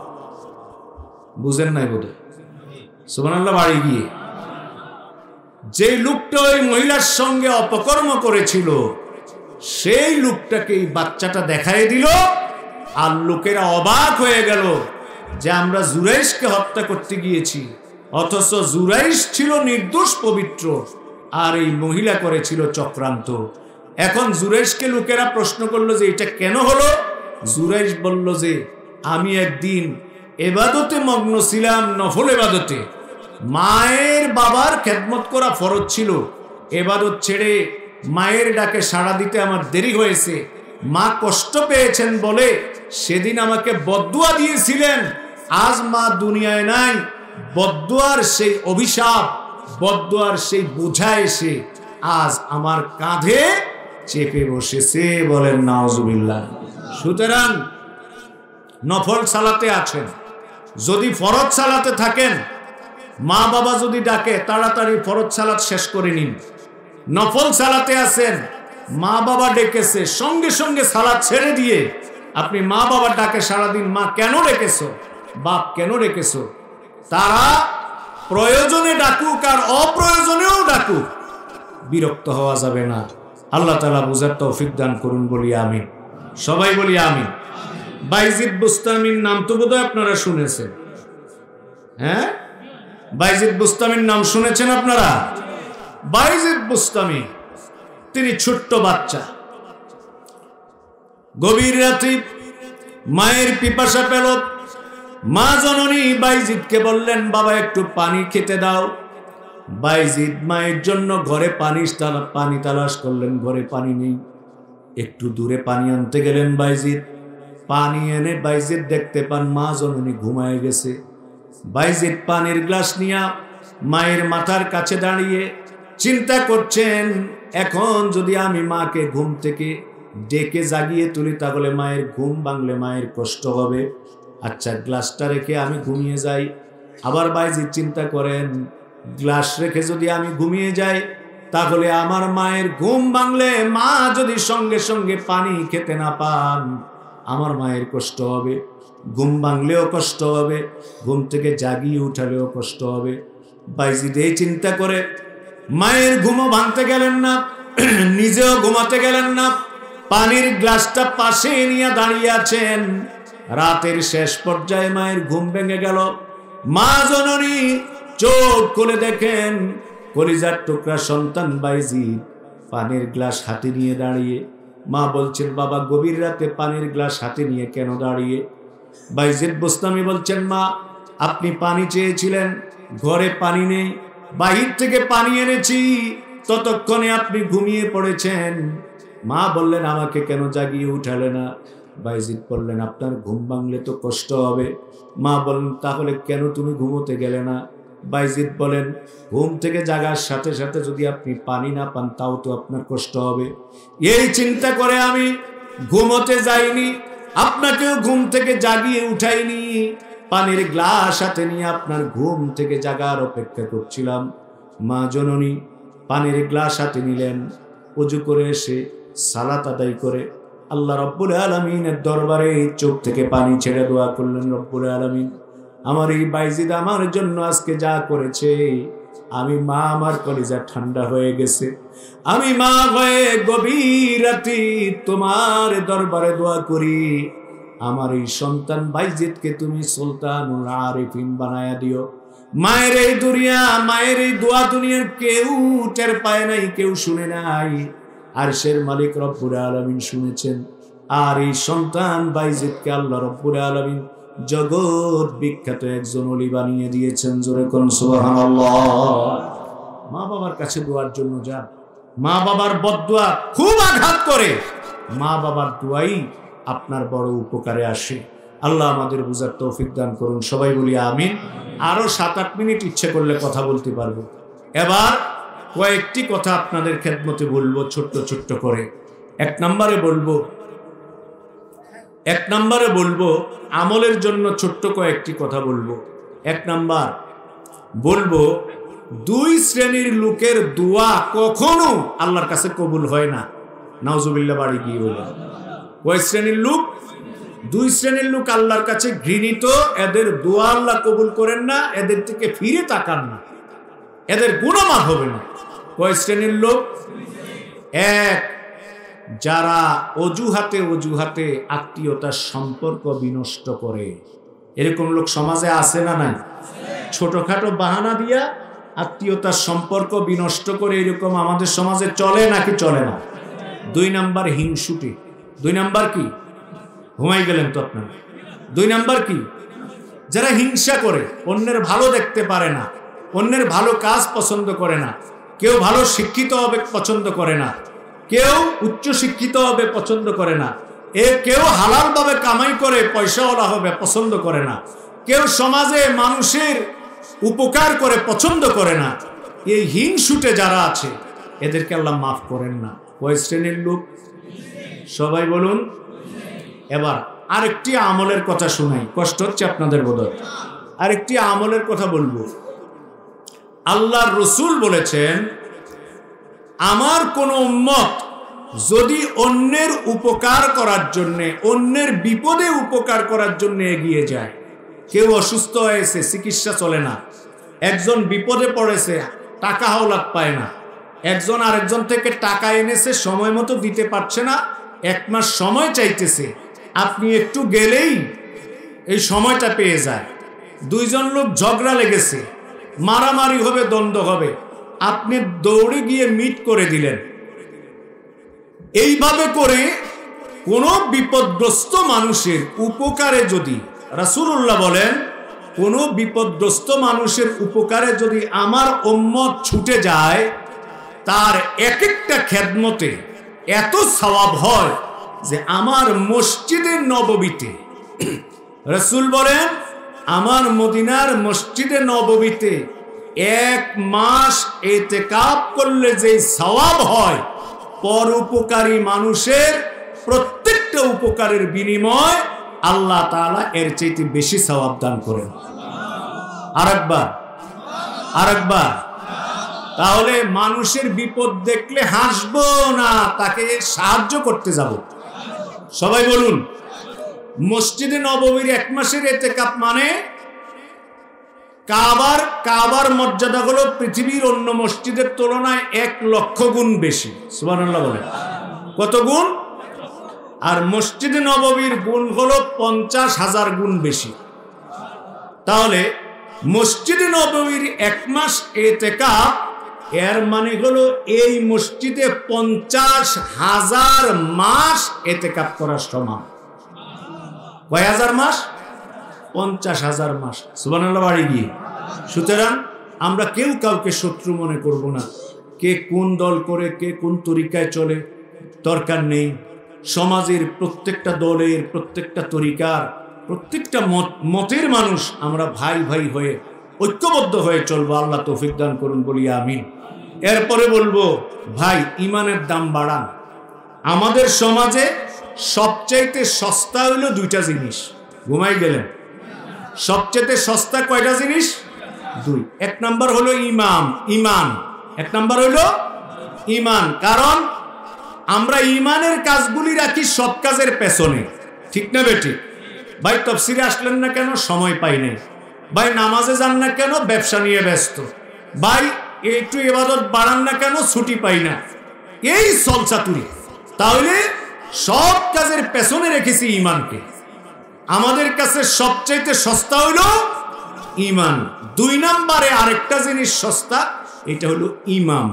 বুঝেন নাই বোধহয়? সুবহানাল্লাহ। বাড়ি গিয়ে যে লোকটা ওই মহিলার সঙ্গে অপকর্ম করেছিল, সেই লোকটাকে এই বাচ্চাটা দেখায় দিল, আর লোকেরা অবাক হয়ে গেল যে আমরা জুরাইশকে হত্যা করতে গিয়েছি, অথচ জুরাইশ ছিল নির্দোষ পবিত্র, আর এই মহিলা করেছিল চক্রান্ত। এখন জুরাইশকে লোকেরা প্রশ্ন করলো যে এটা কেন হলো? জুরাইশ বলল যে আমি একদিন এবাদতে মগ্ন ছিলাম, নফল এবাদতে, মায়ের বাবার খেদমত করা ফরজ ছিল, এবাদত ছেড়ে মায়ের ডাকে সাড়া দিতে আমার দেরি হয়েছে, মা কষ্ট পেয়েছেন বলে সেদিন আমাকে বদদুয়া দিয়েছিলেন, আজ মা দুনিয়ায় নাই, বদদুয়ার সেই অভিশাপ, বদদুয়ার সেই বোঝা এসে আজ আমার কাঁধে চেপে বসেছে, বলেন নাউজুবিল্লাহ। সুতরাং নফল সালাতে আছেন, যদি ফরজ সালাতে থাকেন, মা বাবা যদি ডাকে তাড়াতাড়ি ফরজ সালাত শেষ করে নিন। নফল সালাতে আছেন, মা বাবা ডেকেছে, সঙ্গে সঙ্গে সালাত ছেড়ে দিয়ে আপনি মা বাবার ডাকে সারাদিন মা কেন ডেকেছো, বাপ কেন ডেকেছো, তারা প্রয়োজনে ডাকুক আর অপ্রয়োজনেও ডাকুক, বিরক্ত হওয়া যাবে না। আল্লাহ তাআলা বুঝার তৌফিক দান করুন, বলি আমিন। সবাই বলি আমিন। বাইজিদ বুস্তামির নাম তো বোধহয় আপনারা শুনেছেন, হ্যাঁ? বাইজিদ বুস্তামির নাম শুনেছেন আপনারা? বাইজিদ বুস্তামি তিনি ছোট্ট বাচ্চা, গভীর রাতে মায়ের পিপাসা পেল, মা জননী বাইজিদকে বললেন, বাবা একটু পানি খেতে দাও। বাইজিদ মায়ের জন্য ঘরে পানি তালাশ করলেন, ঘরে পানি নেই। একটু দূরে পানি আনতে গেলেন বাইজিদ, পানি এনে বাইজিদ দেখতে পান মা জননী ঘুমায় গেছে। বাইজিদ পানির গ্লাস নিয়ে মায়ের মাথার কাছে দাঁড়িয়ে চিন্তা করছেন, এখন যদি আমি মাকে ঘুম থেকে ডেকে জাগিয়ে তুলি তাহলে মায়ের ঘুম ভাঙলে মায়ের কষ্ট হবে, আচ্ছা গ্লাসটা রেখে আমি ঘুমিয়ে যাই। আবার বাইজিদ চিন্তা করেন, গ্লাস রেখে যদি আমি ঘুমিয়ে যাই তাহলে আমার মায়ের ঘুম ভাঙলে মা যদি সঙ্গে সঙ্গে পানি খেতে না পান আমার মায়ের কষ্ট হবে, ঘুম ভাঙলেও কষ্ট হবে, ঘুম থেকে জাগিয়ে উঠালেও কষ্ট হবে। বাইজিদ এই চিন্তা করে মায়ের ঘুমও ভাঙতে গেলেন না, নিজেও ঘুমাতে গেলেন না, পানির গ্লাসটা পাশে নিয়ে দাঁড়িয়ে আছেন। রাতের শেষ পর্যায়ে মায়ের ঘুম ভেঙে গেল। মা জননী চোখ খুলে দেখেন কলিজার টুকরা সন্তান বাইজিদ পানির গ্লাস হাতে নিয়ে দাঁড়িয়ে। মা বলছেন, বাবা গভীর রাতে পানির গ্লাস হাতে নিয়ে কেন দাঁড়িয়ে? বাইজিদ বুস্তামি বলছেন, মা আপনি পানি চেয়েছিলেন, ঘরে পানি নেই, বাহির থেকে পানি এনেছি, ততক্ষণে আপনি ঘুমিয়ে পড়েছেন। মা বললেন, আমাকে কেন জাগিয়ে উঠালে না? বাইজিদ বললেন, আপনার ঘুম ভাঙলে তো কষ্ট হবে। মা বললেন, তাহলে কেন তুমি ঘুমোতে গেলে না? বাইজিদ বলেন, ঘুম থেকে জাগার সাথে সাথে যদি আপনি পানি না পান তাও তো আপনার কষ্ট হবে। এই চিন্তা করে আমি ঘুমোতে যাইনি, আপনাকেও ঘুম থেকে জাগিয়ে উঠাইনি, পানির গ্লাস হাতে নিয়ে আপনার ঘুম থেকে জাগার অপেক্ষা করছিলাম। মা জননী পানির গ্লাস হাতে নিলেন, ওযু করে এসে সালাত আদায় করে আল্লাহ রব্বুল আলামিনের দরবারে চোখ থেকে পানি ছেড়ে দোয়া করলেন, রব্বুল আলামিন আমার এই বাইজিদ আমার জন্য আজকে যা করেছে, আমি মা আমার কলিজা ঠান্ডা হয়ে গেছে, আমি মা হয়ে গভীর রাতে তোমার দরবারে দোয়া করি, আমার এই সন্তান বাইজিদকে তুমি সুলতানুল আরিফিন বানায়া দিও। মায়ের এই দুনিয়া, মায়ের এই দোয়া দুনিয়ার কেউ টের পায় নাই, কেউ শুনে নাই, আরশের মালিক রব্বুল আলামিন শুনেছেন। আর এই সন্তান বাইজিদকে আল্লাহ রব্বুল আলামিন জগৎ বিখ্যাত একজন ওলি বানিয়ে দিয়েছেন। জোরে কোন সুবহানাল্লাহ। মা বাবার কাছে দোয়ার জন্য যান, মা বাবার বদদোয়া খুব আঘাত করে, মা বাবার দোয়াই আপনার বড় উপকারে আসে। আল্লাহ আমাদের বুঝার তৌফিক দান করুন, সবাই বলি আমিন। আরো 7-8 মিনিট ইচ্ছে করলে কথা বলতে পারবো। এবার কয়েকটি কথা আপনাদের খেদমতে বলবো ছোট্ট ছোট্ট করে। এক নম্বরে বলবো আমলের জন্য ছোট্ট কয়েকটি কথা বলবো। এক নাম্বার বলবো, 2 শ্রেণীর লোকের দোয়া কখনো আল্লাহর কাছে কবুল হয় না। নাউজুবিল্লাহ বাড়ি গিয়ে বলবো, কয় শ্রেণীর লোক? 2 শ্রেণীর লোক আল্লাহর কাছে ঘৃণিত, এদের দোয়া আল্লাহ কবুল করেন না, এদের থেকে ফিরে তাকান না, এদের গুনাহ মাফ হবে না। কয় শ্রেণীর লোক? 1, যারা অজুহাতে আত্মীয়তার সম্পর্ক বিনষ্ট করে। এরকম লোক সমাজে আছে না নাই? ছোটখাটো বাহানা দিয়া আত্মীয়তার সম্পর্ক বিনষ্ট করে, এরকম আমাদের সমাজে চলে নাকি চলে না? 2 নাম্বার হিংসুটে। 2 নাম্বার কি? ঘুমাই গেলেন তো আপনারা। 2 নাম্বার কি? যারা হিংসা করে, অন্যের ভালো দেখতে পারে না, অন্যের ভালো কাজ পছন্দ করে না, কেউ ভালো শিক্ষিত হবে পছন্দ করে না, কেউ উচ্চ শিক্ষিত হবে পছন্দ করে না, কেউ হালাল ভাবে কামাই করে পয়সাওয়ালা হবে পছন্দ করে না, কেউ সমাজে মানুষের উপকার করে পছন্দ করে না। এই হিংসুটে যারা আছে এদেরকে আল্লাহ মাফ করেন না। কয় শ্রেণীর লোক? সবাই বলুন। এবার আরেকটি আমলের কথা শুনাই, কষ্ট হচ্ছে আপনাদের বোধহয়। আরেকটি আমলের কথা বলবো। আল্লাহর রাসূল বলেছেন, আমার কোন উম্মত যদি অন্যের উপকার করার জন্যে, অন্যের বিপদে উপকার করার জন্য এগিয়ে যায়, কেউ অসুস্থ হয়েছে, চিকিৎসা চলে না, একজন বিপদে পড়েছে, টাকা হাওলাত পায় না, একজন আরেকজন থেকে টাকা এনেছে, সময় মতো দিতে পারছে না, 1 মাস সময় চাইতেছে, আপনি একটু গেলেই এই সময়টা পেয়ে যায়। 2 জন লোক ঝগড়া লেগেছে, মারামারি হবে, দ্বন্দ্ব হবে, আপনি দৌড়ে গিয়ে মিট করে দিলেন। এইভাবে করে কোন বিপদগ্রস্ত মানুষের উপকারে যদি, রাসূলুল্লাহ বলেন, কোন বিপদগ্রস্ত মানুষের উপকারে যদি আমার উম্মত ছুটে যায়, তার এক একটা খেদমতে এত সওয়াব হয় যে আমার মসজিদে নববীতে, রাসূল বলেন আমার মদিনার মসজিদে নববীতে 1 মাস ইতিকাফ করলে যে সওয়াব হয়, পরোপকারী মানুষের প্রত্যেকটা উপকারের বিনিময় আল্লাহ তাআলা এর চাইতে বেশি সওয়াব দান করেন। আরেকবার। তাহলে মানুষের বিপদ দেখলে হাসবো না, তাকে সাহায্য করতে যাব। সবাই বলুন। মসজিদে নববীর 1 মাসের ইতিকাফ মানে কাবার মর্যাদা হলো পৃথিবীর অন্য মসজিদের তুলনায় 1 লক্ষ গুণ বেশি। সুবহানাল্লাহ বলেন। কত গুণ? আর মসজিদে নববীর গুণ হলো 50,000 গুণ বেশি। তাহলে মসজিদে নববীর 1 মাস ইতিকাফ, এর মানে হলো এই মসজিদে 50,000 মাস ইতিকাফ করার সমান। কয় হাজার মাস? 50,000 মাস। সুবহানাল্লাহ বাড়ি গিয়ে। সুতরাং আমরা কেউ কাউকে শত্রু মনে করব না। কে কোন দল করে, কে কোন তরিকায় চলে, দরকার নেই। সমাজের প্রত্যেকটা দলের, প্রত্যেকটা তরিকার, প্রত্যেকটা মতের মানুষ আমরা ভাই ভাই হয়ে ঐক্যবদ্ধ হয়ে চলবো। আল্লাহ তৌফিক দান করুন, বলি আমিন। এরপরে বলবো, ভাই ইমানের দাম বাড়ান। আমাদের সমাজে সবচাইতে সস্তা হইল 2টা জিনিস। ঘুমাই গেলেন? সবচেয়ে সস্তা কয়টা জিনিস? 2। 1 নাম্বার হলো ইমান। 1 নাম্বার হলো ইমান। কারণ আমরা ইমানের কাজগুলি রাখি সব কাজের পেছনে, ঠিক না বেঠিক? ভাই তাফসীরে আসলেন না কেন? সময় পাই নাই। ভাই নামাজে যান না কেন? ব্যবসা নিয়ে ব্যস্ত। ভাই একটু ইবাদত বাড়ান না কেন? ছুটি পাই না। এই চলচাতুরি। তাহলে সব কাজের পেছনে রেখেছি ইমানকে। আমাদের কাছে সবচাইতে সস্তা হইল ইমান। 2 নম্বরে আরেকটা জিনিস সস্তা, এটা হলো ইমাম।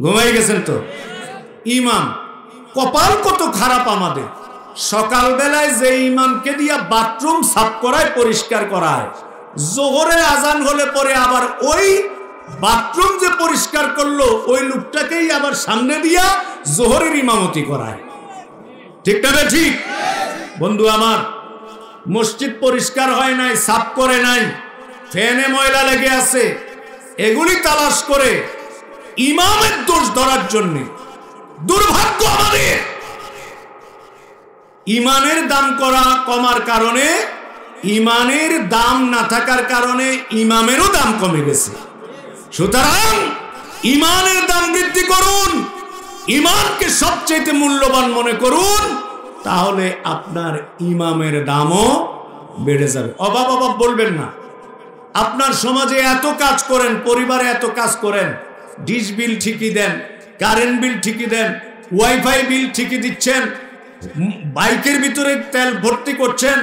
ঘুমাই গেছেন তো? ইমাম। কপাল কত খারাপ আমাদের। সকালবেলায় যে ইমামকে দিয়া বাথরুম সাফ করায়, পরিষ্কার করায়, জোহরের আজান হলে পরে আবার ওই বাথরুম যে পরিষ্কার করলো ওই লোকটাকেই আবার সামনে দিয়া জোহরের ইমামতি করায়। ঠিক না? ঠিক। বন্ধু আমার, মসজিদ পরিষ্কার হয় নাই, সাফ করে নাই, ফ্যানে ময়লা লেগে আছে, এগুলি তালাশ করে ইমামের দোষ ধরার জন্য। দুর্ভাগ্য আমাদের। ইমানের দাম কমার কারণে, ইমানের দাম না থাকার কারণে ইমামেরও দাম কমে গেছে। সুতরাং ইমানের দাম বৃদ্ধি করুন, ইমানকে সবচেয়ে মূল্যবান মনে করুন, তাহলে আপনার ইমামের দামও বেড়ে যাবে। অভাব বলবেন না। আপনার সমাজে এত কাজ করেন, পরিবারে এত কাজ করেন, ডিশ বিল ঠিকই দেন, কারেন্ট বিল ঠিকই দেন, ওয়াইফাই বিল ঠিকই দিচ্ছেন, বাইকের ভিতরে তেল ভর্তি করছেন,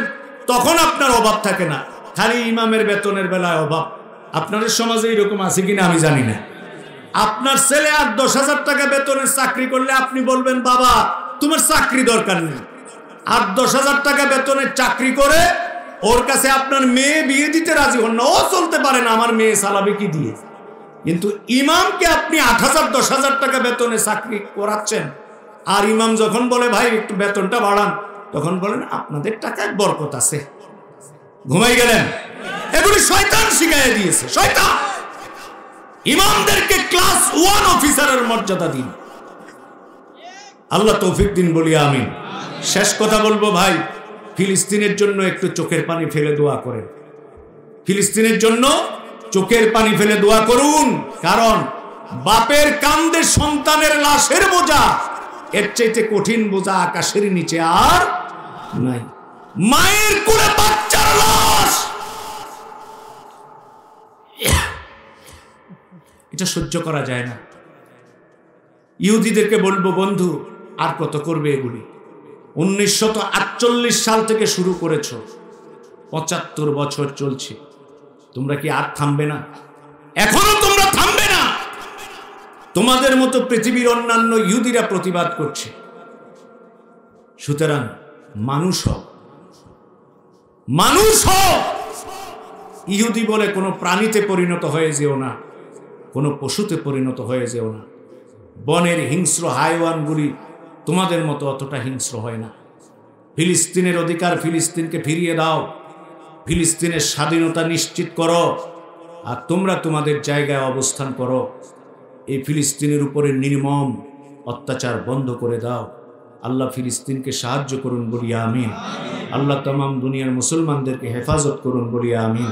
তখন আপনার অভাব থাকে না। খালি ইমামের বেতনের বেলায় অভাব। আপনাদের সমাজে এরকম আছে কিনা আমি জানি না। আপনার ছেলে 8-10,000 টাকা বেতনের চাকরি করলে আপনি বলবেন, বাবা তোমার চাকরি দরকার নেই। 8-10,000 টাকা বেতনের চাকরি করে ওর কাছে আপনার মেয়ে বিয়ে দিতে রাজি হন না। ও চলতে পারে না, আমার মেয়ে চালাবে কি দিয়ে? কিন্তু ইমামকে আপনি 8,000-10,000 টাকা বেতনে চাকরি করাচ্ছেন, আর ইমাম যখন বলে ভাই একটু বেতনটা বাড়ান, তখন বলেন আপনাদের টাকায় বরকত আছে। ঘুমাই গেলেন? এগুলি শয়তান শিখাইয়া দিয়েছে। শয়তান। ইমামদেরকে ক্লাস 1 অফিসারের মর্যাদা দিন। আল্লাহ তৌফিক দিন, বলি আমিন। শেষ কথা বলবো ভাই, ফিলিস্তিনের জন্য একটু চোখের পানি ফেলে দোয়া করেন। ফিলিস্তিনের জন্য চোখের পানি ফেলে দোয়া করুন, কারণ বাপের কান্দে সন্তানের লাশের বোঝা, এর চাইতে কঠিন বোঝা আকাশের নিচে আর নাই। মায়ের কোলে বাচ্চার লাশ, এটা সহ্য করা যায় না। ইহুদিদেরকে বলবো, বন্ধু আর কত করবে এগুলি? 1948 সাল থেকে শুরু করেছো, 75 বছর চলছে, তোমরা কি আর থামবে না? এখনো তোমরা থামবে না? তোমাদের মতো পৃথিবীর অন্যান্য ইহুদিরা প্রতিবাদ করছে। সুতরাং মানুষ হও, মানুষ হও। ইহুদি বলে কোনো প্রাণীতে পরিণত হয়ে যেও না, কোনো পশুতে পরিণত হয়ে যেও না। বনের হিংস্র হাইওয়ানগুলি তোমাদের মতো অতটা হিংস্র হয় না। ফিলিস্তিনের অধিকার ফিলিস্তিনকে ফিরিয়ে দাও, ফিলিস্তিনের স্বাধীনতা নিশ্চিত করো, আর তোমরা তোমাদের জায়গায় অবস্থান করো। এই ফিলিস্তিনের উপরে নির্মম অত্যাচার বন্ধ করে দাও। আল্লাহ ফিলিস্তিনকে সাহায্য করুন, বলি আমিন। আল্লাহ তামাম দুনিয়ার মুসলমানদেরকে হেফাজত করুন, বলি আমিন।